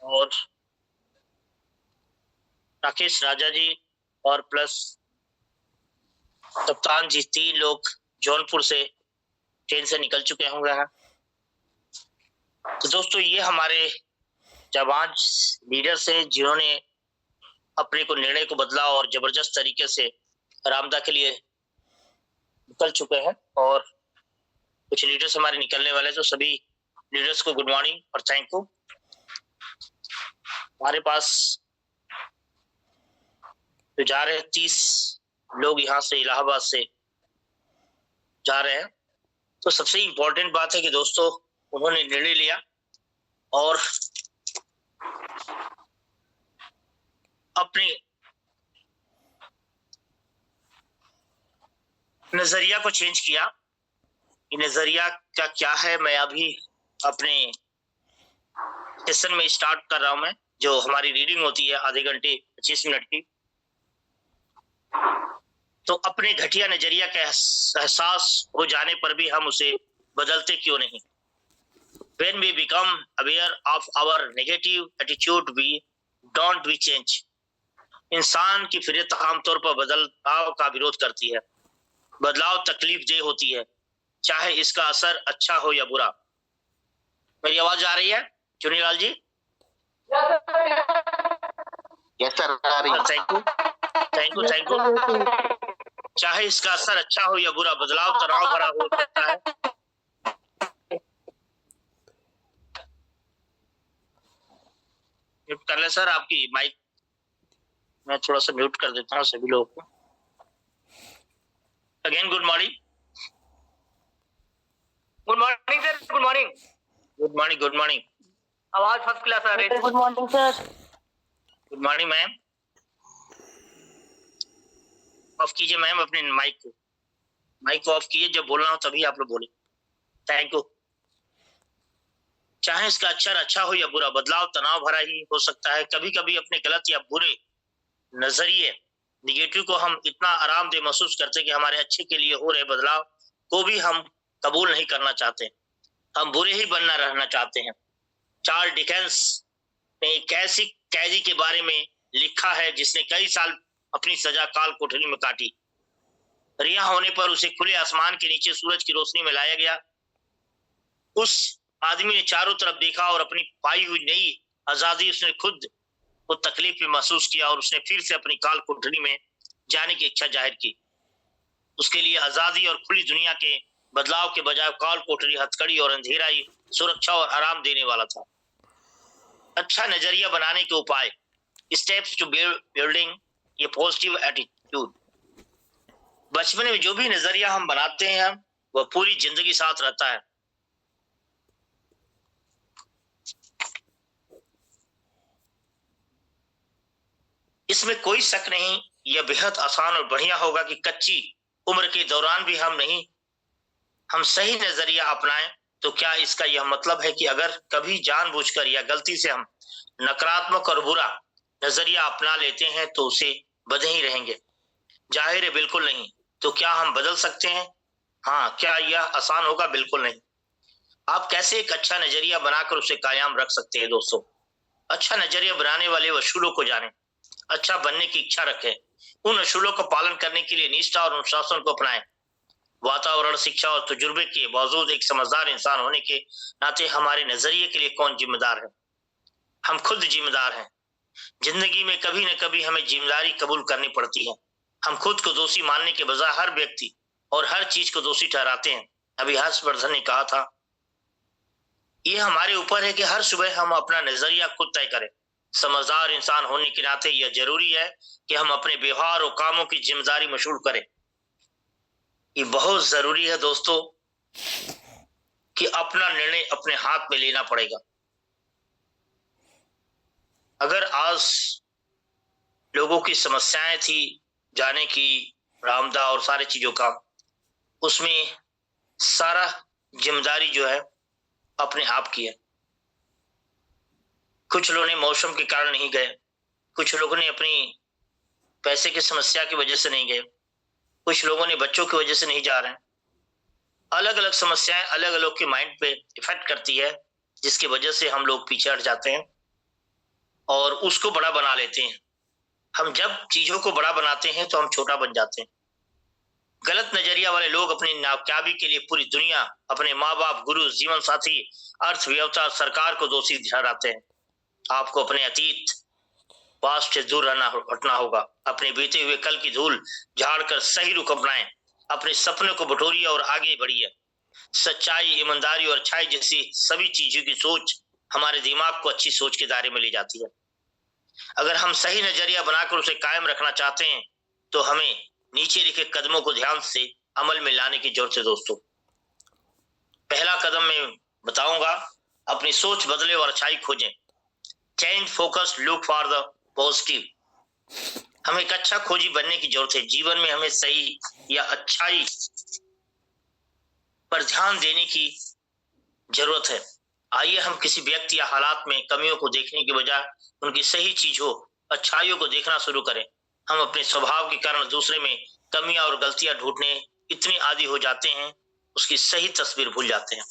और राकेश राजा जी और प्लस कप्तान जी, 3 लोग जौनपुर से ट्रेन से निकल चुके होंगे हैं। तो दोस्तों ये हमारे जाबाज लीडर्स हैं जिन्होंने अपने को निर्णय को बदला और जबरदस्त तरीके से रामदा के लिए निकल चुके हैं और कुछ लीडर्स हमारे निकलने वाले, तो सभी लीडर्स को गुड मॉर्निंग और थैंक यू। हमारे पास तो जा रहे हैं 30 लोग यहाँ से इलाहाबाद से जा रहे हैं। तो सबसे इम्पोर्टेंट बात है कि दोस्तों उन्होंने निर्णय लिया और अपने नजरिया को चेंज किया। नजरिया का क्या है मैं अभी अपने सेशन में स्टार्ट कर रहा हूं। मैं जो हमारी रीडिंग होती है आधे घंटे 25 मिनट की, तो अपने घटिया नजरिया का एहसास हो जाने पर भी हम उसे बदलते क्यों नहीं। When we become aware of our negative attitude, we don't we change। इंसान की फितरत आमतौर पर बदलाव का विरोध करती है। बदलाव तकलीफ देह होती है, चाहे इसका असर अच्छा हो या बुरा। मेरी आवाज आ रही है चुनीलाल जी? यस सर, आ रही है। Thank you. चाहे इसका असर अच्छा हो या बुरा, बदलाव तनाव भरा हो सकता है। म्यूट कर ले सर आपकी माइक, मैं थोड़ा सा म्यूट कर देता हूँ सभी लोगों को। Again good morning. Good morning sir. Good morning. Good morning. Good morning. आवाज फर्स्ट क्लास आ रही है। Good morning sir. Good morning ma'am. Of कीजिए मैम अपने माइक को ऑफ कीजिए, जब बोलना हो तभी आप लोग बोले। Thank you. चाहे इसका अक्षर अच्छा हो या बुरा, बदलाव तनाव भरा ही हो सकता है। कभी कभी अपने गलत या बुरे नजरिए निगेटिव को हम इतना आरामदेह महसूस करते कि हमारे अच्छे के लिए हो रहे बदलाव को भी हम कबूल नहीं करना चाहते, हम बुरे ही बनना रहना चाहते हैं। चार्ल्स डिकेंस ने एक ऐसी कैदी के बारे में लिखा है जिसने कई साल अपनी सजा काल कोठरी में काटी। रिहा होने पर उसे खुले आसमान के नीचे सूरज की रोशनी में लाया गया। उस आदमी ने चारों तरफ देखा और अपनी पाई हुई नई आजादी उसने खुद को तकलीफ में महसूस किया और उसने फिर से अपनी काल कोठरी में जाने की इच्छा जाहिर की। उसके लिए आजादी और खुली दुनिया के बदलाव के बजाय काल कोठरी, हथकड़ी और अंधेरा ही सुरक्षा और आराम देने वाला था। अच्छा नजरिया बनाने के उपाय, स्टेप्स टू बिल्डिंग ये पॉजिटिव एटीट्यूड। बचपन में जो भी नजरिया हम बनाते हैं वह पूरी जिंदगी साथ रहता है। इसमें कोई शक नहीं, यह बेहद आसान और बढ़िया होगा कि कच्ची उम्र के दौरान भी हम सही नजरिया अपनाएं तो क्या इसका यह मतलब है कि अगर कभी जानबूझकर या गलती से हम नकारात्मक और बुरा नजरिया अपना लेते हैं तो उसे बदले ही रहेंगे? जाहिर है बिल्कुल नहीं। तो क्या हम बदल सकते हैं? हाँ। क्या यह आसान होगा? बिल्कुल नहीं। आप कैसे एक अच्छा नजरिया बनाकर उसे कायम रख सकते हैं दोस्तों? अच्छा नजरिया बनाने वाले असूलों को जानें, अच्छा बनने की इच्छा रखें, उन असूलों का पालन करने के लिए निष्ठा और अनुशासन को अपनाएं। वातावरण, शिक्षा और तजुर्बे के बावजूद एक समझदार इंसान होने के नाते हमारे नजरिए के लिए कौन जिम्मेदार है? हम खुद जिम्मेदार हैं। जिंदगी में कभी न कभी हमें जिम्मेदारी कबूल करनी पड़ती है। हम खुद को दोषी मानने के बजाय हर व्यक्ति और हर चीज को दोषी ठहराते हैं। अभी हर्षवर्धन ने कहा था, यह हमारे ऊपर है कि हर सुबह हम अपना नजरिया खुद तय करें। समझदार इंसान होने के नाते यह जरूरी है कि हम अपने व्यवहार और कामों की जिम्मेदारी मसूल करें। ये बहुत जरूरी है दोस्तों कि अपना निर्णय अपने हाथ में लेना पड़ेगा। अगर आज लोगों की समस्याएं थी जाने की, रामदा और सारे चीजों का, उसमें सारा जिम्मेदारी जो है अपने आप की है। कुछ लोगों ने मौसम के कारण नहीं गए, कुछ लोगों ने अपनी पैसे की समस्या की वजह से नहीं गए, कुछ लोगों ने बच्चों की वजह से नहीं जा रहे हैं। अलग अलग समस्याएं अलग अलग के माइंड पे इफेक्ट करती है, जिसकी वजह से हम लोग पीछे हट जाते हैं और उसको बड़ा बना लेते हैं। हम जब चीजों को बड़ा बनाते हैं तो हम छोटा बन जाते हैं। गलत नजरिया वाले लोग अपनी नाकामयाबी के लिए पूरी दुनिया, अपने माँ बाप, गुरु, जीवन साथी, अर्थव्यवस्था, सरकार को दोषी ठहराते हैं। आपको अपने अतीत, पास्ट से दूर हटना होगा। अपने बीते हुए कल की धूल झाड़कर सही रुख अपनाएं। अपने सपनों को बटोरिए और आगे बढ़िए। सच्चाई, ईमानदारी और अच्छाई जैसी सभी चीजों की सोच हमारे दिमाग को अच्छी सोच के दायरे में ले जाती है। अगर हम सही नजरिया बनाकर उसे कायम रखना चाहते हैं तो हमें नीचे लिखे कदमों को ध्यान से अमल में लाने की जरूरत है दोस्तों। पहला कदम मैं बताऊंगा, अपनी सोच बदले और अच्छाई खोजें। Change focus, look for the positive. हमें एक अच्छा खोजी बनने की जरूरत है। जीवन में हमें सही या अच्छाई पर ध्यान देने की जरूरत है। आइए हम किसी व्यक्ति या हालात में कमियों को देखने के बजाय उनकी सही चीजों, अच्छाइयों को देखना शुरू करें। हम अपने स्वभाव के कारण दूसरे में कमियां और गलतियां ढूंढने इतने आदी हो जाते हैं, उसकी सही तस्वीर भूल जाते हैं।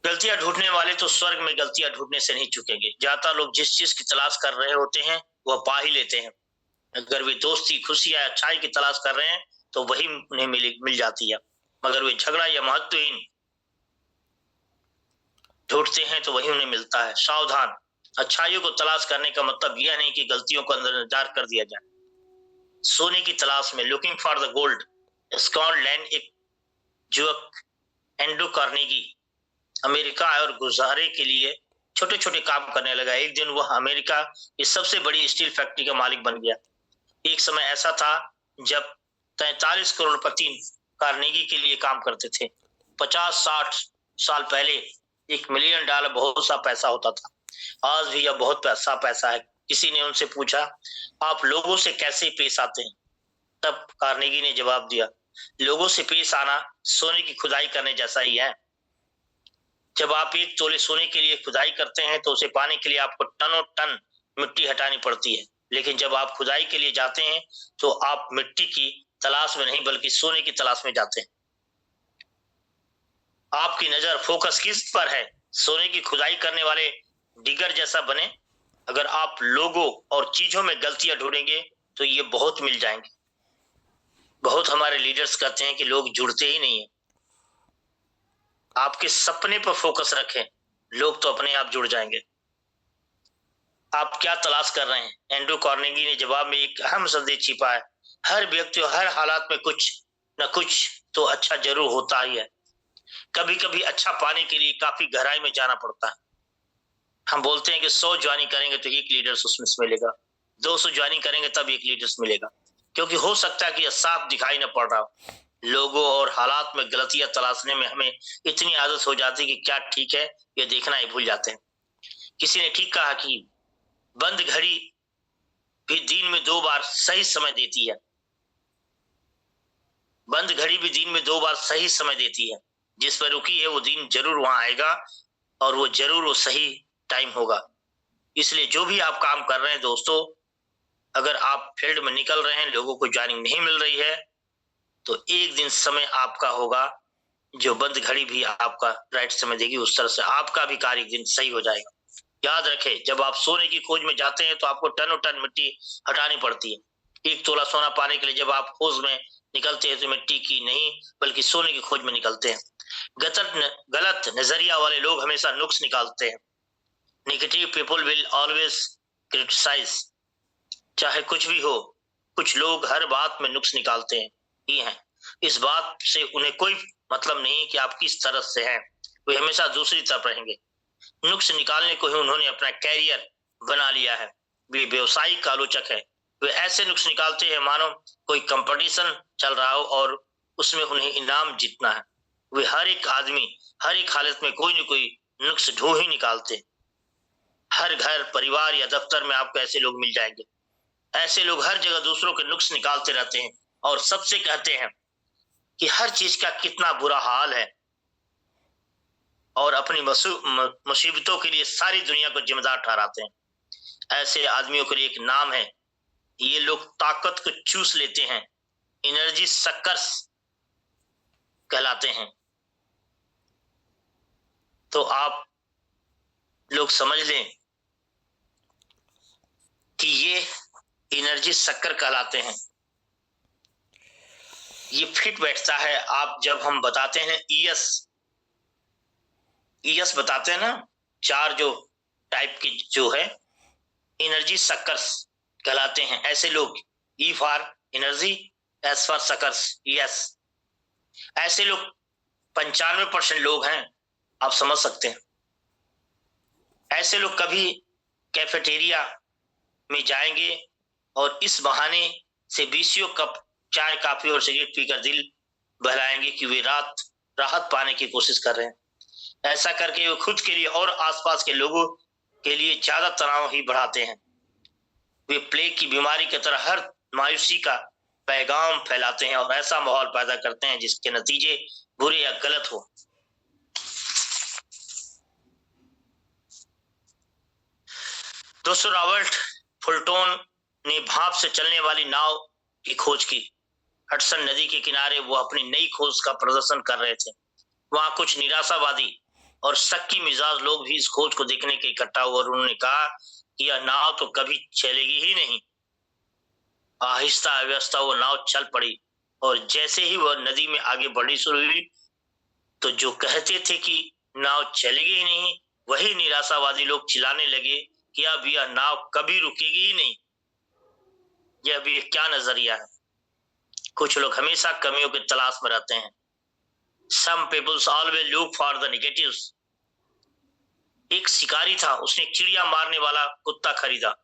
गलतियां ढूंढने वाले तो स्वर्ग में गलतियां ढूंढने से नहीं चुकेंगे। ज्यादातर लोग जिस चीज की तलाश कर रहे होते हैं वह पा ही लेते हैं। अगर वे दोस्ती, खुशी या अच्छाई की तलाश कर रहे हैं तो वही उन्हें मिल जाती है। मगर वे झगड़ा या महत्वहीन ढूंढते हैं तो वही उन्हें मिलता है। सावधान, अच्छाइयों को तलाश करने का मतलब यह नहीं कि गलतियों को अंदर कर दिया जाए। सोने की तलाश में, looking for the gold, Scotland एक युवक एंड्रू कार्नेगी अमेरिका आया और गुजारे के लिए छोटे छोटे काम करने लगा। एक दिन वह अमेरिका की सबसे बड़ी स्टील फैक्ट्री का मालिक बन गया। एक समय ऐसा था जब 43 करोड़पति कार्नेगी के लिए काम करते थे। 50-60 साल पहले $1 मिलियन बहुत सा पैसा होता था। आज भी यह बहुत पैसा है। किसी ने उनसे पूछा, आप लोगों से कैसे पेश आते हैं? तब कार्नेगी ने जवाब दिया, लोगों से पेश आना सोने की खुदाई करने जैसा ही है। जब आप 1 तोले सोने के लिए खुदाई करते हैं तो उसे पाने के लिए आपको टनों टन मिट्टी हटानी पड़ती है। लेकिन जब आप खुदाई के लिए जाते हैं तो आप मिट्टी की तलाश में नहीं बल्कि सोने की तलाश में जाते हैं। आपकी नजर, फोकस किस पर है? सोने की खुदाई करने वाले डिगर जैसा बने। अगर आप लोगों और चीजों में गलतियां ढूंढेंगे तो ये बहुत मिल जाएंगे। बहुत हमारे लीडर्स कहते हैं कि लोग जुड़ते ही नहीं है। आपके सपने पर फोकस रखें, लोग तो अपने आप जुड़ जाएंगे। आप क्या तलाश कर रहे हैं? एंड्रू कार्नेगी ने जवाब में एक अहम संदेश छिपा है। हर व्यक्ति हर हालात में कुछ न कुछ तो अच्छा जरूर होता ही है। कभी कभी अच्छा पाने के लिए काफी गहराई में जाना पड़ता है। हम बोलते हैं कि 100 ज्वाइनिंग करेंगे तो 1 लीडर्स उसमें से मिलेगा, 200 ज्वाइनिंग करेंगे तब 1 लीडर्स मिलेगा, क्योंकि हो सकता है कि यह साफ दिखाई न पड़ रहा हो। लोगों और हालात में गलतियां तलाशने में हमें इतनी आदत हो जाती है कि क्या ठीक है यह देखना ही भूल जाते हैं। किसी ने ठीक कहा कि बंद घड़ी भी दिन में 2 बार सही समय देती है। बंद घड़ी भी दिन में 2 बार सही समय देती है। जिस पर रुकी है वो दिन जरूर वहां आएगा और वो जरूर वो सही टाइम होगा। इसलिए जो भी आप काम कर रहे हैं दोस्तों, अगर आप फील्ड में निकल रहे हैं, लोगों को ज्वाइनिंग नहीं मिल रही है, तो एक दिन समय आपका होगा जो बंद घड़ी भी आपका राइट समय देगी, उस तरह से आपका भी कार्य एक दिन सही हो जाएगा। याद रखें, जब आप सोने की खोज में जाते हैं तो आपको टनों टन मिट्टी हटानी पड़ती है। 1 तोला सोना पाने के लिए जब आप खोज में निकलते हैं तो मिट्टी की नहीं बल्कि सोने की खोज में निकलते हैं। गलत नजरिया वाले लोग हमेशा नुक्स निकालते हैं। Negative people will always criticise. चाहे कुछ भी हो, कुछ लोग हर बात में नुक्स निकालते हैं ही हैं। इस बात से उन्हें कोई मतलब नहीं कि आप किस तरफ से हैं, वे हमेशा दूसरी तरफ रहेंगे। नुक्स निकालने को ही उन्होंने अपना कैरियर बना लिया है। वे व्यवसायिक आलोचक है। वे ऐसे नुक्स निकालते हैं मानो कोई कंपटीशन चल रहा हो और उसमें उन्हें इनाम जीतना है। वे हर एक आदमी हर एक हालत में कोई न कोई नुक्स ढूंढ ही निकालते। हर घर, परिवार या दफ्तर में आपको ऐसे लोग मिल जाएंगे। ऐसे लोग हर जगह दूसरों के नुक्स निकालते रहते हैं और सबसे कहते हैं कि हर चीज का कितना बुरा हाल है और अपनी मुसीबतों के लिए सारी दुनिया को जिम्मेदार ठहराते हैं। ऐसे आदमियों के लिए एक नाम है, ये लोग ताकत को चूस लेते हैं, एनर्जी सक्कर्स कहलाते हैं। तो आप लोग समझ लें कि ये एनर्जी सक्कर कहलाते हैं। ये फिट बैठता है। आप जब हम बताते हैं ईएस बताते हैं ना, 4 जो टाइप की जो है एनर्जी सक्कर्स कहलाते हैं ऐसे लोग। E for energy, S for suckers, yes. ऐसे लोग 95% लोग हैं, आप समझ सकते हैं। ऐसे लोग कभी कैफेटेरिया में जाएंगे और इस बहाने से 20 कप चाय, काफी और सिगरेट पीकर दिल बहलाएंगे कि वे राहत पाने की कोशिश कर रहे हैं। ऐसा करके वे खुद के लिए और आसपास के लोगों के लिए ज्यादा तनाव ही बढ़ाते हैं। वे प्लेग की बीमारी की तरह हर मायूसी का पैगाम फैलाते हैं और ऐसा माहौल पैदा करते हैं जिसके नतीजे बुरे या गलत हो। दोस्तों, रॉबर्ट फुल्टन ने भाप से चलने वाली नाव की खोज की। हडसन नदी के किनारे वो अपनी नई खोज का प्रदर्शन कर रहे थे। वहां कुछ निराशावादी और शक्की मिजाज लोग भी इस खोज को देखने के इकट्ठा हुए और उन्होंने कहा कि यह नाव तो कभी चलेगी ही नहीं। आहिस्ता आहिस्ता वो नाव चल पड़ी और जैसे ही वह नदी में आगे बढ़नी शुरू हुई तो जो कहते थे कि नाव चलेगी ही नहीं, वही निराशावादी लोग चिल्लाने लगे कि अब यह नाव कभी रुकेगी ही नहीं। यह भी क्या नजरिया है। कुछ लोग हमेशा कमियों की तलाश में रहते हैं। Some people always look for the negatives. एक शिकारी था, उसने चिड़िया मारने वाला कुत्ता खरीदा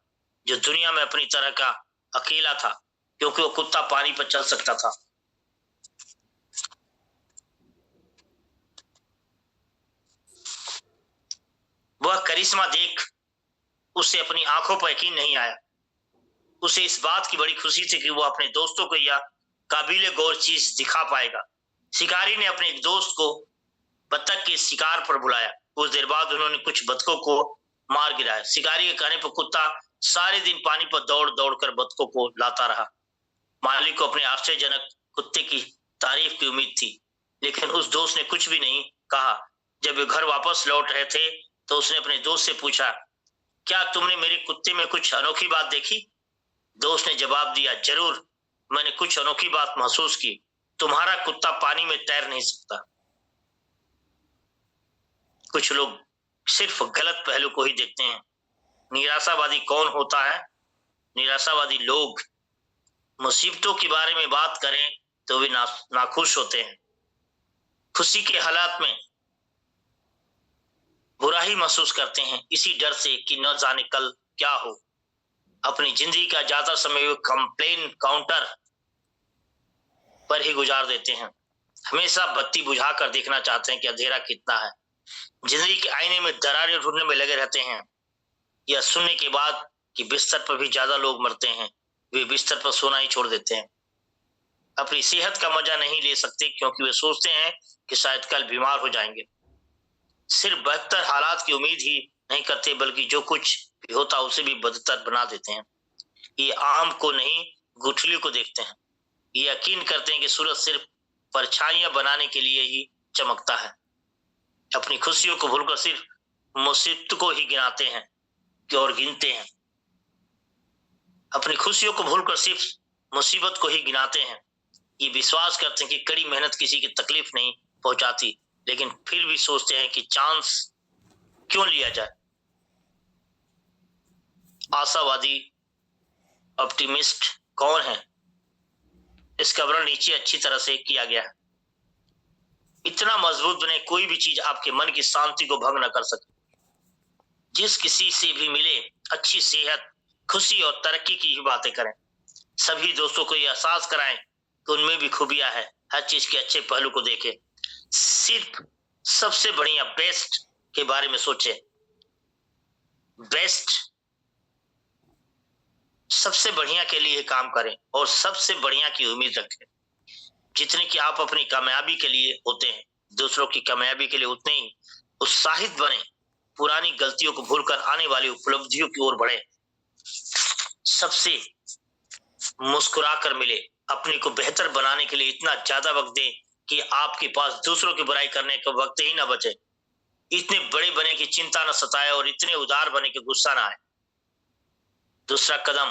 जो दुनिया में अपनी तरह का अकेला था, क्योंकि वो कुत्ता पानी पर चल सकता था। वह करिश्मा देख उसे अपनी आंखों पर यकीन नहीं आया। उसे इस बात की बड़ी खुशी थी कि वो अपने दोस्तों को यह काबिले गौर चीज दिखा पाएगा। शिकारी ने अपने एक दोस्त को बत्तख के शिकार पर बुलाया। कुछ देर बाद उन्होंने कुछ बत्तखों को मार गिराया। शिकारी के कहने पर कुत्ता सारे दिन पानी पर दौड़ दौड़ कर बत्तखों को लाता रहा। मालिक को अपने आश्चर्यजनक कुत्ते की तारीफ की उम्मीद थी, लेकिन उस दोस्त ने कुछ भी नहीं कहा। जब वे घर वापस लौट रहे थे तो उसने अपने दोस्त से पूछा, क्या तुमने मेरे कुत्ते में कुछ अनोखी बात देखी? दोस्त ने जवाब दिया, जरूर, मैंने कुछ अनोखी बात महसूस की। तुम्हारा कुत्ता पानी में तैर नहीं सकता। कुछ लोग सिर्फ गलत पहलू को ही देखते हैं। निराशावादी कौन होता है? निराशावादी लोग मुसीबतों के बारे में बात करें तो वे नाखुश होते हैं। खुशी के हालात में बुरा ही महसूस करते हैं, इसी डर से कि न जाने कल क्या हो। अपनी जिंदगी का ज्यादा समय वे कंप्लेन काउंटर पर ही गुजार देते हैं। हमेशा बत्ती बुझाकर देखना चाहते हैं कि अंधेरा कितना है। जिंदगी के आईने में दरारें ढूंढने में लगे रहते हैं। यह सुनने के बाद कि बिस्तर पर भी ज्यादा लोग मरते हैं, वे बिस्तर पर सोना ही छोड़ देते हैं। अपनी सेहत का मजा नहीं ले सकते क्योंकि वे सोचते हैं कि शायद कल बीमार हो जाएंगे। सिर्फ बेहतर हालात की उम्मीद ही नहीं करते बल्कि जो कुछ भी होता उसे भी बदतर बना देते हैं। ये आम को नहीं गुठली को देखते हैं। ये यकीन करते हैं कि सूरज सिर्फ परछाइयां बनाने के लिए ही चमकता है। अपनी खुशियों को भूलकर सिर्फ मुसीबत को ही गिनाते हैं और गिनते हैं। अपनी खुशियों को भूलकर सिर्फ मुसीबत को ही गिनाते हैं। ये विश्वास करते हैं कि कड़ी मेहनत किसी की तकलीफ नहीं पहुंचाती, लेकिन फिर भी सोचते हैं कि चांस क्यों लिया जाए। आशावादी ऑप्टिमिस्ट कौन है, इसका वर्णन नीचे अच्छी तरह से किया गया है। इतना मजबूत बने कोई भी चीज आपके मन की शांति को भंग न कर सके। जिस किसी से भी मिले अच्छी सेहत, खुशी और तरक्की की ही बातें करें। सभी दोस्तों को यह एहसास कराएं कि उनमें भी खूबियां है। हर चीज के अच्छे पहलू को देखें। सिर्फ सबसे बढ़िया बेस्ट के बारे में सोचें। बेस्ट सबसे बढ़िया के लिए काम करें और सबसे बढ़िया की उम्मीद रखें। जितने कि आप अपनी कामयाबी के लिए होते हैं, दूसरों की कामयाबी के लिए उतने ही उत्साहित बने। पुरानी गलतियों को भूलकर आने वाली उपलब्धियों की ओर बढ़े। सबसे मुस्कुराकर मिले। अपने को बेहतर बनाने के लिए इतना ज्यादा वक्त दें कि आपके पास दूसरों की बुराई करने का वक्त ही ना बचे। इतने बड़े बने की चिंता न सताए और इतने उदार बने कि गुस्सा ना आए। दूसरा कदम,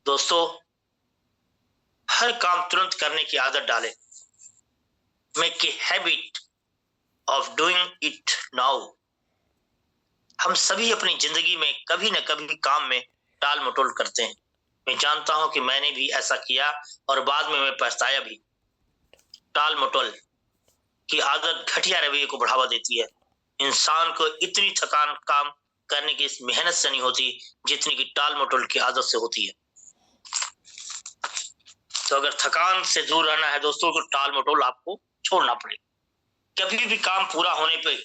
दोस्तों, हर काम तुरंत करने की आदत डालें। Make a habit of doing it now. हम सभी अपनी जिंदगी में कभी न कभी काम में टाल मटोल करते हैं। मैं जानता हूं कि मैंने भी ऐसा किया और बाद में मैं पछताया भी। टाल मटोल की आदत घटिया रवैये को बढ़ावा देती है। इंसान को इतनी थकान काम करने की मेहनत से नहीं होती जितनी कि टाल मटोल की आदत से होती है। तो अगर थकान से दूर रहना है दोस्तों, तो टाल मटोल आपको छोड़ना पड़ेगा। कभी भी काम पूरा होने पे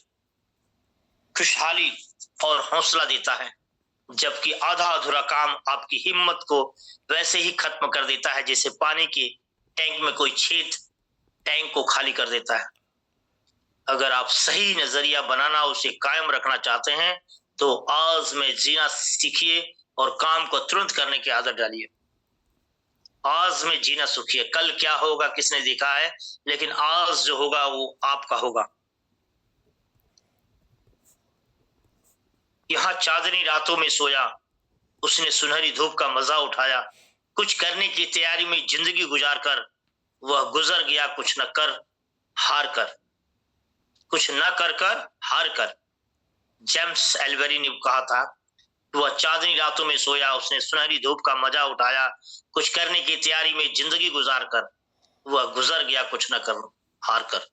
खुशहाली और हौसला देता है, जबकि आधा अधूरा काम आपकी हिम्मत को वैसे ही खत्म कर देता है जैसे पानी के टैंक में कोई छेद टैंक को खाली कर देता है। अगर आप सही नजरिया बनाना उसे कायम रखना चाहते हैं तो आज में जीना सीखिए और काम को तुरंत करने की आदत डालिए। आज में जीना सीखिए। कल क्या होगा किसने देखा है, लेकिन आज जो होगा वो आपका होगा। यहाँ चांदनी रातों में सोया, उसने सुनहरी धूप का मजा उठाया। कुछ करने की तैयारी में जिंदगी गुजार कर वह गुजर गया कुछ न कर हार कर। कुछ न कर कर हार कर। जेम्स एल्वेरी ने कहा था कि वह चांदनी रातों में सोया, उसने सुनहरी धूप का मजा उठाया। कुछ करने की तैयारी में जिंदगी गुजार कर वह गुजर गया कुछ न कर हार कर।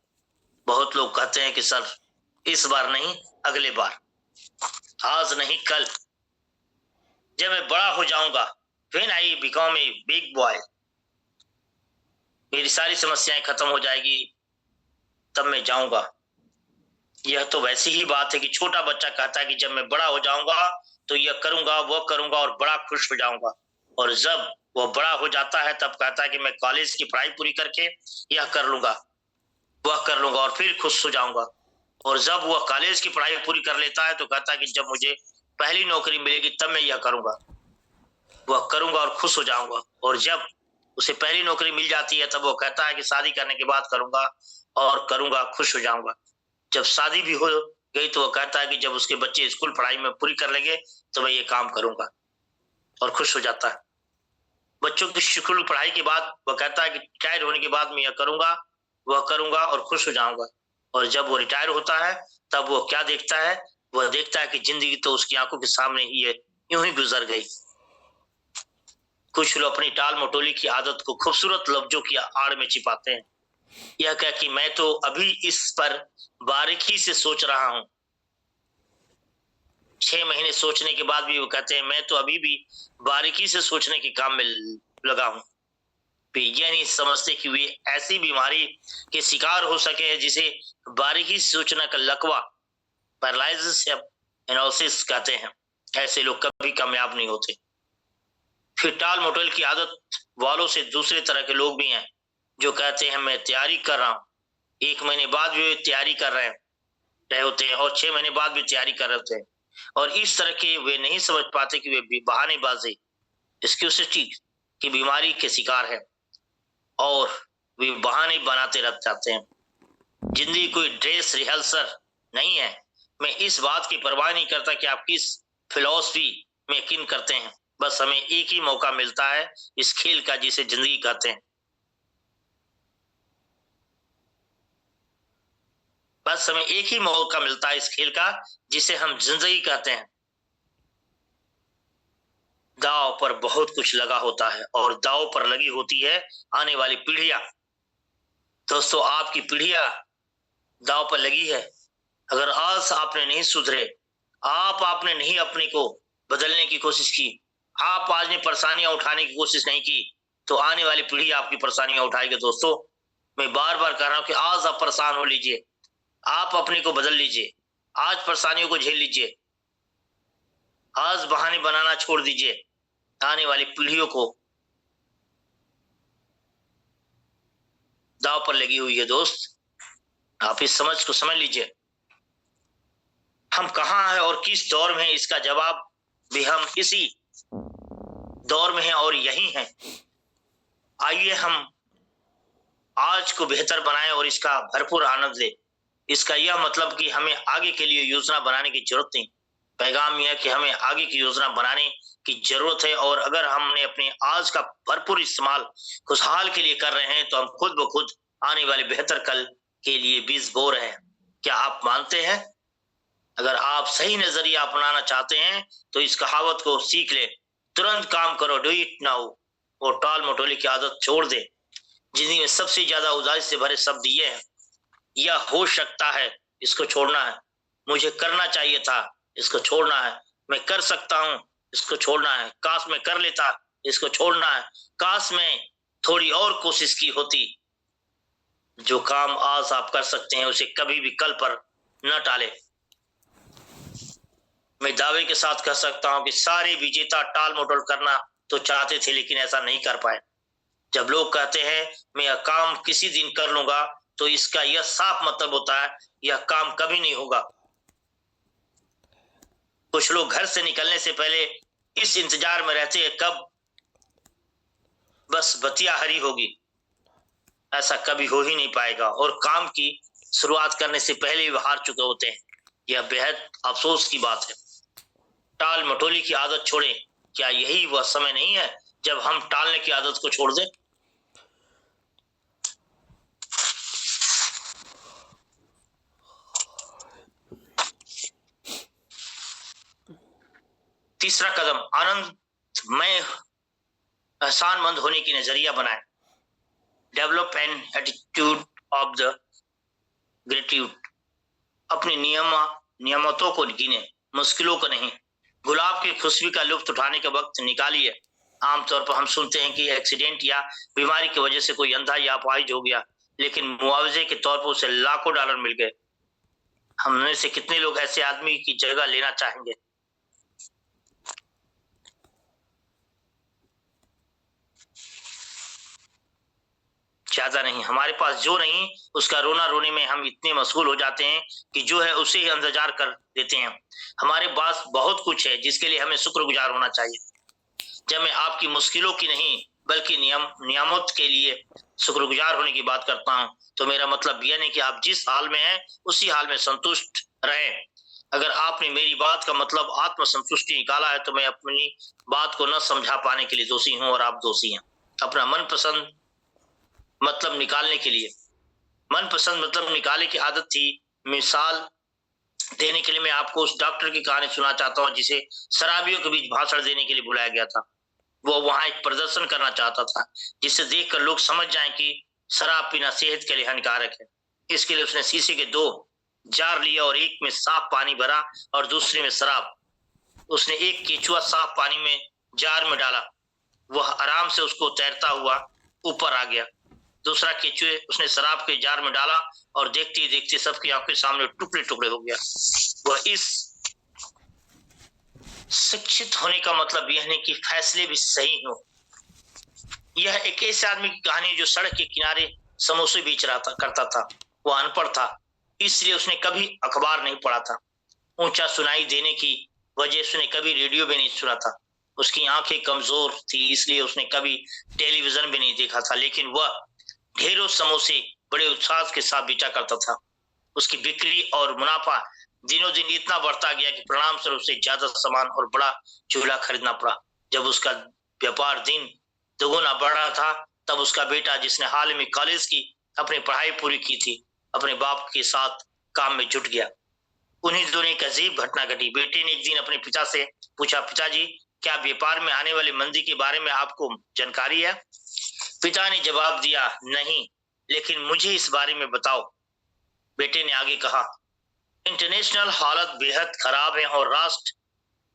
बहुत लोग कहते हैं कि सर इस बार नहीं अगले बार, आज नहीं कल, जब मैं बड़ा हो जाऊंगा, when I become a big boy, मेरी सारी समस्याएं खत्म हो जाएगी, तब मैं जाऊंगा। यह तो वैसी ही बात है कि छोटा बच्चा कहता है कि जब मैं बड़ा हो जाऊंगा तो यह करूंगा वह करूंगा और बड़ा खुश हो जाऊंगा, और जब वह बड़ा हो जाता है तब कहता है कि मैं कॉलेज की पढ़ाई पूरी करके यह कर लूंगा वह कर लूंगा और फिर खुश हो जाऊंगा। और जब वह कॉलेज की पढ़ाई पूरी कर लेता है तो कहता है कि जब मुझे पहली नौकरी मिलेगी तब मैं यह करूंगा वह करूंगा और खुश हो जाऊंगा। और जब उसे पहली नौकरी मिल जाती है तब वो कहता है कि शादी करने के बाद करूंगा और करूंगा खुश हो जाऊंगा। जब शादी भी हो गई तो वो कहता है कि जब उसके बच्चे स्कूल पढ़ाई में पूरी कर लेंगे तो मैं ये काम करूंगा और खुश हो जाता है। बच्चों की स्कूल पढ़ाई के बाद वह कहता है कि रिटायर होने के बाद मैं यह करूंगा वह करूंगा और खुश हो जाऊंगा। और जब वो रिटायर होता है तब वो क्या देखता है, वह देखता है कि जिंदगी तो उसकी आंखों के सामने ही है, यूं ही गुजर गई। कुछ लोग अपनी टाल मटोली की आदत को खूबसूरत लफ्जों की आड़ में छिपाते हैं। यह कह कि मैं तो अभी इस पर बारीकी से सोच रहा हूं। 6 महीने सोचने के बाद भी वो कहते हैं मैं तो अभी भी बारीकी से सोचने के काम में लगा हूं। यह नहीं समझते कि वे ऐसी बीमारी के शिकार हो सके हैं जिसे बारीकी से सोचना का लकवा पैरालिसिस या एनालिसिस कहते हैं। ऐसे लोग कभी कामयाब नहीं होते। फिर टाल मटोल की आदत वालों से दूसरे तरह के लोग भी हैं जो कहते हैं मैं तैयारी कर रहा हूँ, 1 महीने बाद भी वे तैयारी कर रहे होते हैं और 6 महीने बाद भी तैयारी कर रहे होते हैं, और इस तरह के वे नहीं समझ पाते कि वे बहानेबाजी, एक्सक्यूसिटी की बीमारी के शिकार है और वे बहाने बनाते रह जाते हैं। जिंदगी कोई ड्रेस रिहर्सल नहीं है। मैं इस बात की परवाह नहीं करता कि आप किस फिलॉसफी में यकीन करते हैं, बस हमें एक ही मौका मिलता है इस खेल का जिसे जिंदगी कहते हैं। बस हमें एक ही मौका मिलता है इस खेल का जिसे हम जिंदगी कहते हैं। दाव पर बहुत कुछ लगा होता है और दाव पर लगी होती है आने वाली पीढ़ियां। दोस्तों, आपकी पीढ़ियां दाव पर लगी है। अगर आज आपने नहीं सुधरे, आपने नहीं अपने को बदलने की कोशिश की, आप आज ने परेशानियां उठाने की कोशिश नहीं की, तो आने वाली पीढ़ी आपकी परेशानियां उठाएगी। दोस्तों, मैं बार बार कह रहा हूं कि आज आप परेशान हो लीजिए, आप अपने को बदल लीजिए, आज परेशानियों को झेल लीजिए, आज बहाने बनाना छोड़ दीजिए। आने वाली पीढ़ियों को दाव पर लगी हुई है। दोस्त, आप इस समझ को समझ लीजिए। हम कहां हैं और किस दौर में हैं, इसका जवाब भी हम इसी दौर में हैं और यही हैं। आइए हम आज को बेहतर बनाएं और इसका भरपूर आनंद लें। इसका यह मतलब कि हमें आगे के लिए योजना बनाने की जरूरत नहीं। पैगाम यह है कि हमें आगे की योजना बनाने की जरूरत है, और अगर हमने अपने आज का भरपूर इस्तेमाल खुशहाल के लिए कर रहे हैं तो हम खुद ब खुद आने वाले बेहतर कल के लिए बीज बो रहे हैं। क्या आप मानते हैं? अगर आप सही नजरिया अपनाना चाहते हैं तो इस कहावत को सीख ले, तुरंत काम करो, डू इट नाउ, और टाल मटोली की आदत छोड़ दे। जिंदगी में सबसे ज्यादा उदासी से भरे शब्द ये हैं, यह हो सकता है, इसको छोड़ना है, मुझे करना चाहिए था, इसको छोड़ना है, मैं कर सकता हूं, इसको छोड़ना है, काश मैं कर लेता, इसको छोड़ना है, काश मैं थोड़ी और कोशिश की होती। जो काम आज आप कर सकते हैं उसे कभी भी कल पर न टाले। मैं दावे के साथ कह सकता हूं कि सारे विजेता टाल मटोल करना तो चाहते थे लेकिन ऐसा नहीं कर पाए। जब लोग कहते हैं मैं यह काम किसी दिन कर लूंगा, तो इसका यह साफ मतलब होता है यह काम कभी नहीं होगा। कुछ लोग घर से निकलने से पहले इस इंतजार में रहते हैं कब बस बतिया हरी होगी। ऐसा कभी हो ही नहीं पाएगा, और काम की शुरुआत करने से पहले ही हार चुके होते हैं। यह बेहद अफसोस की बात है। टाल मटोली की आदत छोड़ें। क्या यही वह समय नहीं है जब हम टालने की आदत को छोड़ दें? तीसरा कदम, आनंदमय एहसानमंद होने की नजरिया बनाएं। Develop an attitude of the gratitude. अपनी नियमतों को गिने, मुश्किलों को नहीं। गुलाब की खुशबू का लुत्फ उठाने का वक्त निकालिए। आमतौर पर हम सुनते हैं कि एक्सीडेंट या बीमारी की वजह से कोई अंधा या अपाहिज हो गया, लेकिन मुआवजे के तौर पर उसे लाखों डॉलर मिल गए। हमने से कितने लोग ऐसे आदमी की जगह लेना चाहेंगे? ज्यादा नहीं, हमारे पास जो नहीं उसका रोना रोने में हम इतने मशगूल हो जाते हैं कि जो है उसे ही इंतजार कर देते हैं। हमारे पास बहुत कुछ है जिसके लिए हमें शुक्रगुजार होना चाहिए। जब मैं आपकी मुश्किलों की नहीं बल्कि नियामत के लिए शुक्रगुजार होने की बात करता हूं, तो मेरा मतलब यह नहीं कि आप जिस हाल में हैं उसी हाल में संतुष्ट रहें। अगर आपने मेरी बात का मतलब आत्मसंतुष्टि निकाला है तो मैं अपनी बात को न समझा पाने के लिए दोषी हूं और आप दोषी हैं। अपना मनपसंद मतलब निकालने के लिए, मनपसंद मतलब निकालने की आदत थी। मिसाल देने के लिए मैं आपको उस डॉक्टर की कहानी सुना चाहता हूं जिसे शराबियों के बीच भाषण देने के लिए बुलाया गया था। वो वहां एक प्रदर्शन करना चाहता था जिसे देखकर लोग समझ जाएं कि शराब पीना सेहत के लिए हानिकारक है। इसके लिए उसने शीशे के 2 जार लिया और एक में साफ पानी भरा और दूसरे में शराब। उसने एक केचुआ साफ पानी में जार में डाला, वह आराम से उसको तैरता हुआ ऊपर आ गया। दूसरा केचुए उसने शराब के जार में डाला और देखते ही देखते सबकी आंखों के सामने टुकड़े टुकड़े हो गया। वह इस शिक्षित होने का मतलब यह नहीं कि फैसले भी सही हो, यह एक ऐसे आदमी की कहानी है जो सड़क के किनारे समोसे बेच रहा था करता था। वो अनपढ़ था, इसलिए उसने कभी अखबार नहीं पढ़ा था। ऊंचा सुनाई देने की वजह से उसने कभी रेडियो भी नहीं सुना था। उसकी आंखें कमजोर थी, इसलिए उसने कभी टेलीविजन भी नहीं देखा था। लेकिन वह ढेरों समोसे बड़े उत्साह के साथ बेचा करता था। उसकी बिक्री और मुनाफा दिनों दिन इतना बढ़ता गया कि परिणाम स्वरूप उसे ज्यादा सामान और बड़ा चूल्हा खरीदना पड़ा। जब उसका व्यापार दिन दोगुना बढ़ रहा था, तब उसका बेटा, जिसने हाल में कॉलेज की अपनी पढ़ाई पूरी की थी, अपने बाप के साथ काम में जुट गया। उन्हीं दोनों एक अजीब घटना घटी। बेटे ने एक दिन अपने पिता से पूछा, पिताजी, क्या व्यापार में आने वाली मंदी के बारे में आपको जानकारी है? पिता ने जवाब दिया, नहीं, लेकिन मुझे इस बारे में बताओ। बेटे ने आगे कहा, इंटरनेशनल हालत बेहद खराब है और राष्ट्र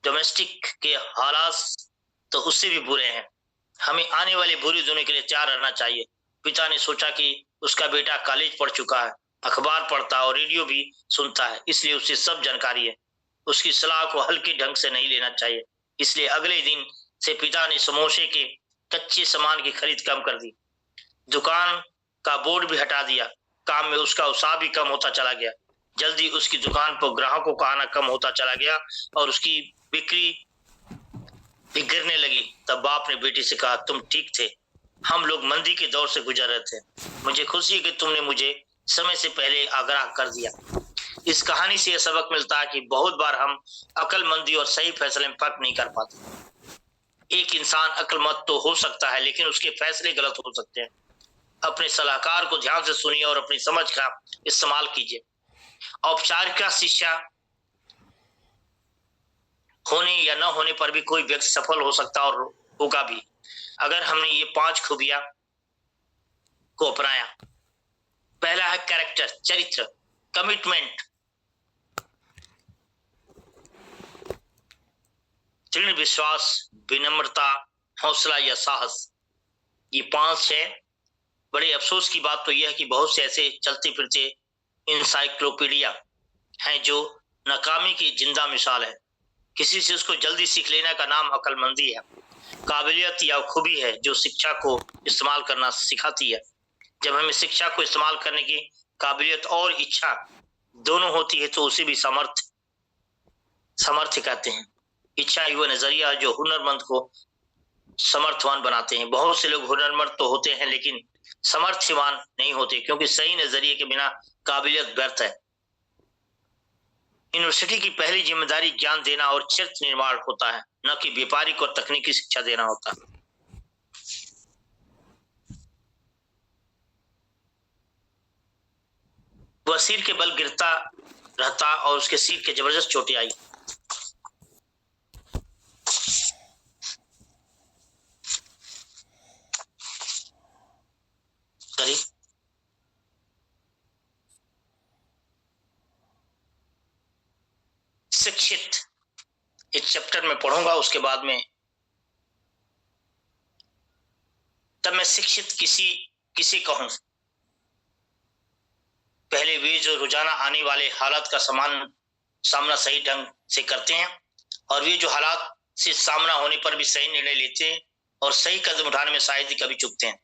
डोमेस्टिक के हालात तो उससे भी बुरे हैं। हमें आने वाले बुरे दिनों के लिए तैयार रहना चाहिए। पिता ने सोचा कि उसका बेटा कॉलेज पढ़ चुका है, अखबार पढ़ता और रेडियो भी सुनता है, इसलिए उसे सब जानकारी है। उसकी सलाह को हल्के ढंग से नहीं लेना चाहिए। इसलिए अगले दिन से पिता ने समोसे के कच्चे सामान की खरीद कम कर दी, दुकान का बोर्ड भी हटा दिया। काम में उसका उत्साह भी कम होता चला गया। जल्दी उसकी दुकान पर ग्राहकों का आना कम होता चला गया और उसकी बिक्री भी गिरने लगी। तब बाप ने बेटी से कहा, तुम ठीक थे, हम लोग मंदी के दौर से गुजर रहे थे। मुझे खुशी है कि तुमने मुझे समय से पहले आगाह कर दिया। इस कहानी से यह सबक मिलता है कि बहुत बार हम अक्लमंदी और सही फैसले में फर्क नहीं कर पाते। एक इंसान अक्लमंद तो हो सकता है, लेकिन उसके फैसले गलत हो सकते हैं। अपने सलाहकार को ध्यान से सुनिए और अपनी समझ का इस्तेमाल कीजिए। औपचारिक शिक्षा होने या न होने पर भी कोई व्यक्ति सफल हो सकता और होगा भी, अगर हमने ये 5 खूबियां को अपनाया। पहला है कैरेक्टर, चरित्र, कमिटमेंट, दृढ़ विश्वास, विनम्रता, हौसला या साहस। ये 5 है। बड़े अफसोस की बात तो यह है कि बहुत से ऐसे चलते फिरते इंसाइक्लोपीडिया हैं जो नाकामी की जिंदा मिसाल है। किसी चीज को जल्दी सीख लेने का नाम अक्लमंदी है। काबिलियत या खूबी है जो शिक्षा को इस्तेमाल करना सिखाती है। जब हमें शिक्षा को इस्तेमाल करने की काबिलियत और इच्छा दोनों होती है तो उसे भी सामर्थ्य कहते हैं। इच्छा ही वह नजरिया जो हुनरमंद को समर्थवान बनाते हैं। बहुत से लोग हुनरमंद तो होते हैं लेकिन समर्थवान नहीं होते, क्योंकि सही नजरिए के बिना काबिलियत व्यर्थ है। यूनिवर्सिटी की पहली जिम्मेदारी ज्ञान देना और चरित्र निर्माण होता है, न कि व्यापारिक और तकनीकी शिक्षा देना होता है। वह सिर के बल गिरता रहता और उसके सिर के जबरदस्त चोटें आई। शिक्षित इस चैप्टर में पढ़ूंगा, उसके बाद में तब मैं शिक्षित किसी कहूं। पहले वे जो रोजाना आने वाले हालात का सामना सही ढंग से करते हैं और वे जो हालात से सामना होने पर भी सही निर्णय लेते हैं और सही कदम उठाने में शायद ही कभी चूकते हैं।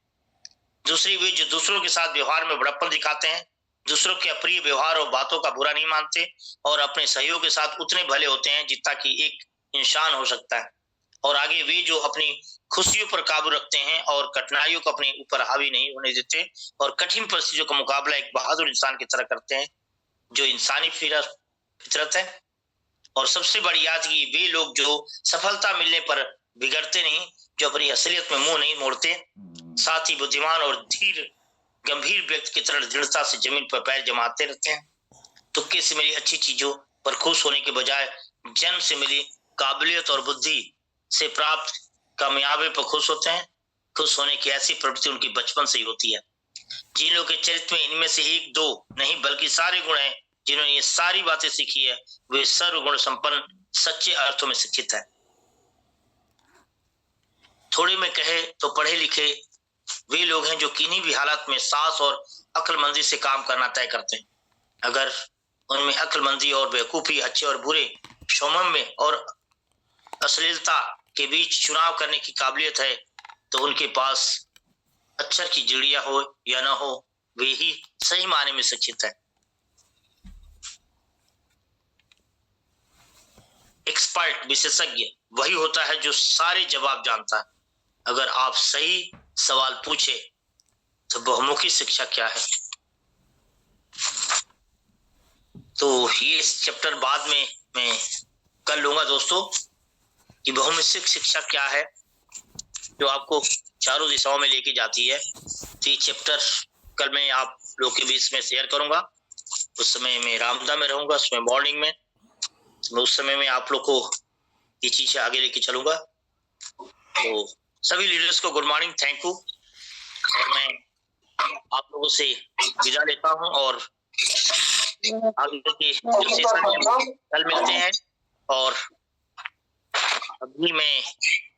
दूसरी, वे जो दूसरों के साथ व्यवहार में बड़प्पन दिखाते हैं, दूसरों के अप्रिय व्यवहार और बातों का बुरा नहीं मानते और अपने सहयोग के साथ उतने भले होते हैं जितना कि एक इंसान हो सकता है। और आगे, वे जो अपनी खुशियों पर काबू रखते हैं और कठिनाइयों को अपने ऊपर हावी नहीं होने देते और कठिन परिस्थितियों का मुकाबला एक बहादुर इंसान की तरह करते हैं, जो इंसानी फितरत है। और सबसे बड़ी बात कि वे लोग जो सफलता मिलने पर बिगड़ते नहीं, जो अपनी असलियत में मुंह नहीं मोड़ते, साथ ही बुद्धिमान और धीर गंभीर व्यक्ति की तरह दृढ़ता से जमीन पर पैर जमाते रहते हैं। तुक्के से मिली अच्छी चीजों पर खुश होने के बजाय जन्म से मिली काबिलियत और बुद्धि से प्राप्त कामयाबी पर खुश होते हैं। खुश होने की ऐसी प्रवृत्ति उनकी बचपन से ही होती है। जिन लोगों के चरित्र में इनमें से 1-2 नहीं बल्कि सारे गुण हैं, जिन्होंने ये सारी बातें सीखी है, वे सर्वगुण संपन्न सच्चे अर्थों में शिक्षित है। थोड़े में कहे तो पढ़े लिखे वे लोग हैं जो किन्हीं भी हालत में साहस और अक्लमंदी से काम करना तय करते हैं। अगर उनमें अक्लमंदी और बेवकूफी, अच्छे और बुरे, सौम्य और अश्लीलता के बीच चुनाव करने की काबिलियत है तो उनके पास अक्षर की चिड़िया हो या ना हो, वे ही सही मायने में शिक्षित है। एक्सपर्ट, विशेषज्ञ वही होता है जो सारे जवाब जानता है। अगर आप सही सवाल पूछे तो बहुमुखी शिक्षा क्या है। तो ये चैप्टर बाद में मैं कर लूंगा दोस्तों कि बहुमुखी शिक्षा क्या है, जो आपको चारों दिशाओं में लेके जाती है। तो ये चैप्टर कल मैं आप लोग के बीच में शेयर करूंगा। उस समय मैं रामदा में रहूंगा, उसमें मॉर्निंग में, उस समय में आप लोग को ये चीजें आगे लेके चलूंगा। तो सभी लीडर्स को गुड मॉर्निंग, थैंक यू। और मैं आप लोगों से विदा लेता हूं और आगे के जो सेशन में कल मिलते हैं। और अभी मैं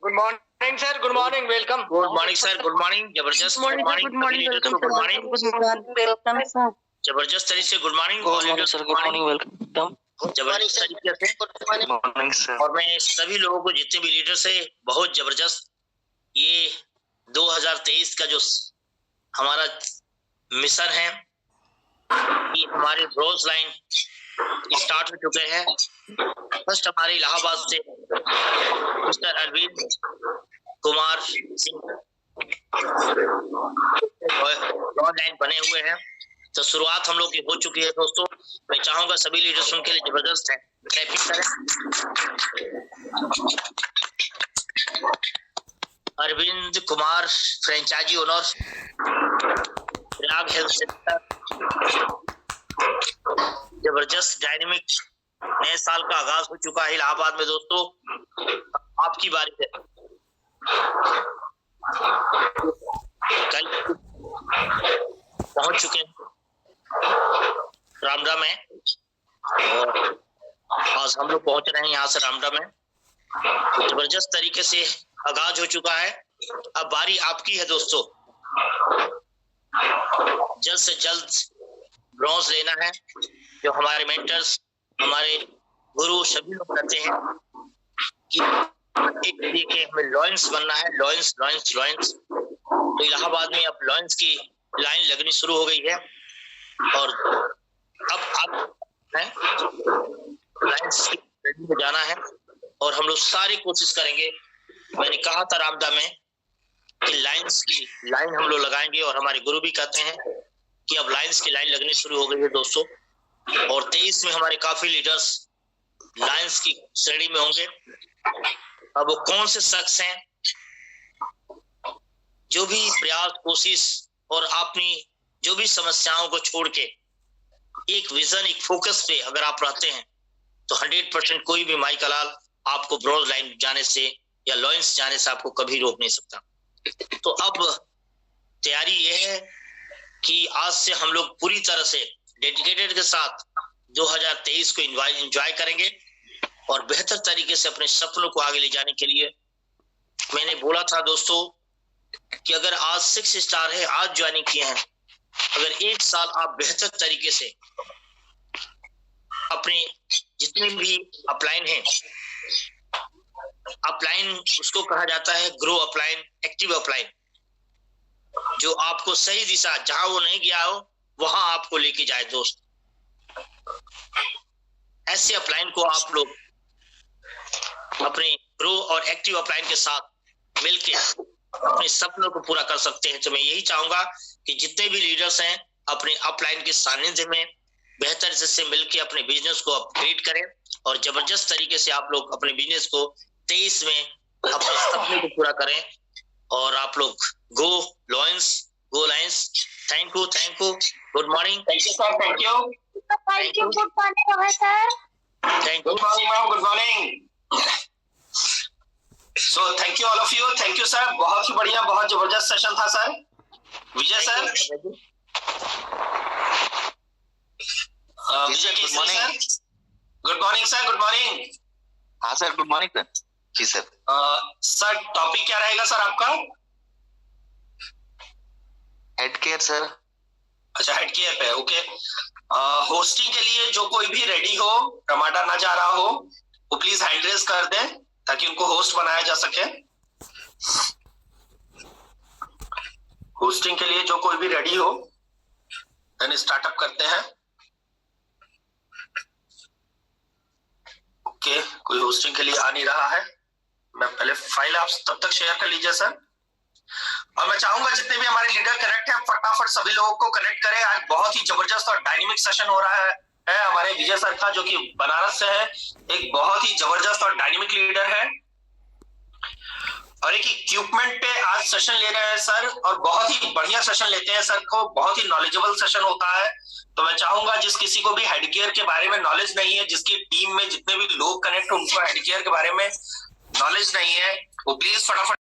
good morning sir, good morning, welcome. Good morning sir, good morning, जबरदस्त गुड मॉर्निंग, गुड मॉर्निंग, जबरदस्त तरीके से good morning, sir good morning, welcome, जबरदस्त तरीके से गुड मॉर्निंग सर। और मैं सभी लोगों को, जितने भी लीडर्स है, बहुत जबरदस्त ये 2023 का जो हमारा मिशन है कि हमारे रोज लाइन स्टार्ट हो चुके हैं। फर्स्ट हमारे इलाहाबाद से मिस्टर अरविंद कुमार सिंह रोज लाइन बने हुए हैं। तो शुरुआत हम लोग की हो चुकी है दोस्तों। मैं चाहूंगा सभी लीडर्स उनके लिए जबरदस्त है, क्लैपिंग करें। Arvind Kumar, franchisee owner, Prayag health centre, जबरदस्त डायनेमिक नए साल का आगाज हो चुका है इलाहाबाद में दोस्तों। आपकी बारी है। कल पहुंच चुके हैं रामडा में और आज हम लोग पहुंच रहे हैं यहाँ से रामडा में। जबरदस्त तरीके से आगाज हो चुका है। अब बारी आपकी है दोस्तों। जल्द से जल्द ब्रॉन्ज लेना है। जो हमारे मेंटर्स, हमारे गुरु सभी लोग कहते हैं कि एक तरीके हमें लॉयंस बनना है, लॉयंस लॉयंस लॉयंस। तो इलाहाबाद में अब लॉयंस की लाइन लगनी शुरू हो गई है और अब आप हैं लॉयंस की लाइन में जाना है और हम लोग सारी कोशिश करेंगे। मैंने कहा था रामदा में कि लाइन्स की लाइन हम लोग लगाएंगे और हमारे गुरु भी कहते हैं कि अब लाइन्स की लाइन लगनी शुरू हो गई है दोस्तों। और 23 में हमारे काफी लीडर्स लाइन्स की श्रेणी में होंगे। अब वो कौन से शख्स हैं जो भी प्रयास, कोशिश और अपनी जो भी समस्याओं को छोड़ के एक विजन, एक फोकस पे अगर आप रहते हैं तो 100% कोई भी माई कलाल आपको ब्रॉन्ज लाइन जाने से या लॉयंस जाने से आपको कभी रोक नहीं सकता। तो अब तैयारी ये है कि आज से हम लोग पूरी तरह से डेडिकेटेड के साथ 2023 को एंजॉय करेंगे और बेहतर तरीके से अपने सपनों को आगे ले जाने के लिए। मैंने बोला था दोस्तों कि अगर आज 6 स्टार है, आज ज्वाइनिंग किए हैं, अगर एक साल आप बेहतर तरीके से अपने जितने भी अपलाइन हैं, अपलाइन उसको कहा जाता है ग्रो अपलाइन, एक्टिव अपलाइन, जो आपको सही दिशा, जहां वो नहीं गया हो वहां आपको लेके जाए दोस्त। ऐसे अपलाइन को आप लोग अपने ग्रो और एक्टिव अपलाइन के साथ मिलके अपने सपनों को पूरा कर सकते हैं। तो मैं यही चाहूंगा कि जितने भी लीडर्स हैं अपने अपलाइन के सानिध्य में बेहतर से मिलके अपने बिजनेस को अपग्रेड करें और जबरदस्त तरीके से आप लोग अपने बिजनेस को 23 में अपने सपने को पूरा करें। और आप लोग go lions, go lions. Thank you, thank you, good morning. Thank you sir, thank you, thank you, good morning sir. Thank you, good morning ma'am, good morning. So thank you all of you, thank you sir. बहुत ही बढ़िया, बहुत जबरदस्त session था sir. Vijay sir, Vijay good morning. Good morning sir, good morning. हाँ sir, good morning sir. जी sir. Sir topic क्या रहेगा सर आपका? Head care sir. अच्छा, हेड केयर पे, ओके। होस्टिंग के लिए जो कोई भी रेडी हो, टमाटर ना जा रहा हो, वो प्लीज हैंड रेज कर दें ताकि उनको होस्ट बनाया जा सके। होस्टिंग के लिए जो कोई भी रेडी हो देन स्टार्टअप करते हैं। ओके, कोई होस्टिंग के लिए आ नहीं रहा है। मैं पहले फाइल आप तब तक शेयर कर लीजिए सर। और मैं चाहूंगा जितने भी हमारे लीडर कनेक्ट हैं फटाफट सभी लोगों को कनेक्ट करें। आज बहुत ही जबरदस्त और डायनेमिक सेशन हो रहा है हमारे विजय सर का, जो कि बनारस से है। एक बहुत ही जबरदस्त और डायनेमिक लीडर है और एक इक्विपमेंट पे आज सेशन ले रहे हैं सर, और बहुत ही बढ़िया सेशन लेते हैं सर को, बहुत ही नॉलेजेबल सेशन होता है। तो मैं चाहूंगा जिस किसी को भी हेडगियर के बारे में नॉलेज नहीं है, जिसकी टीम में जितने भी लोग कनेक्ट उनको हेडगियर के बारे में नॉलेज नहीं है, वो प्लीज फटाफट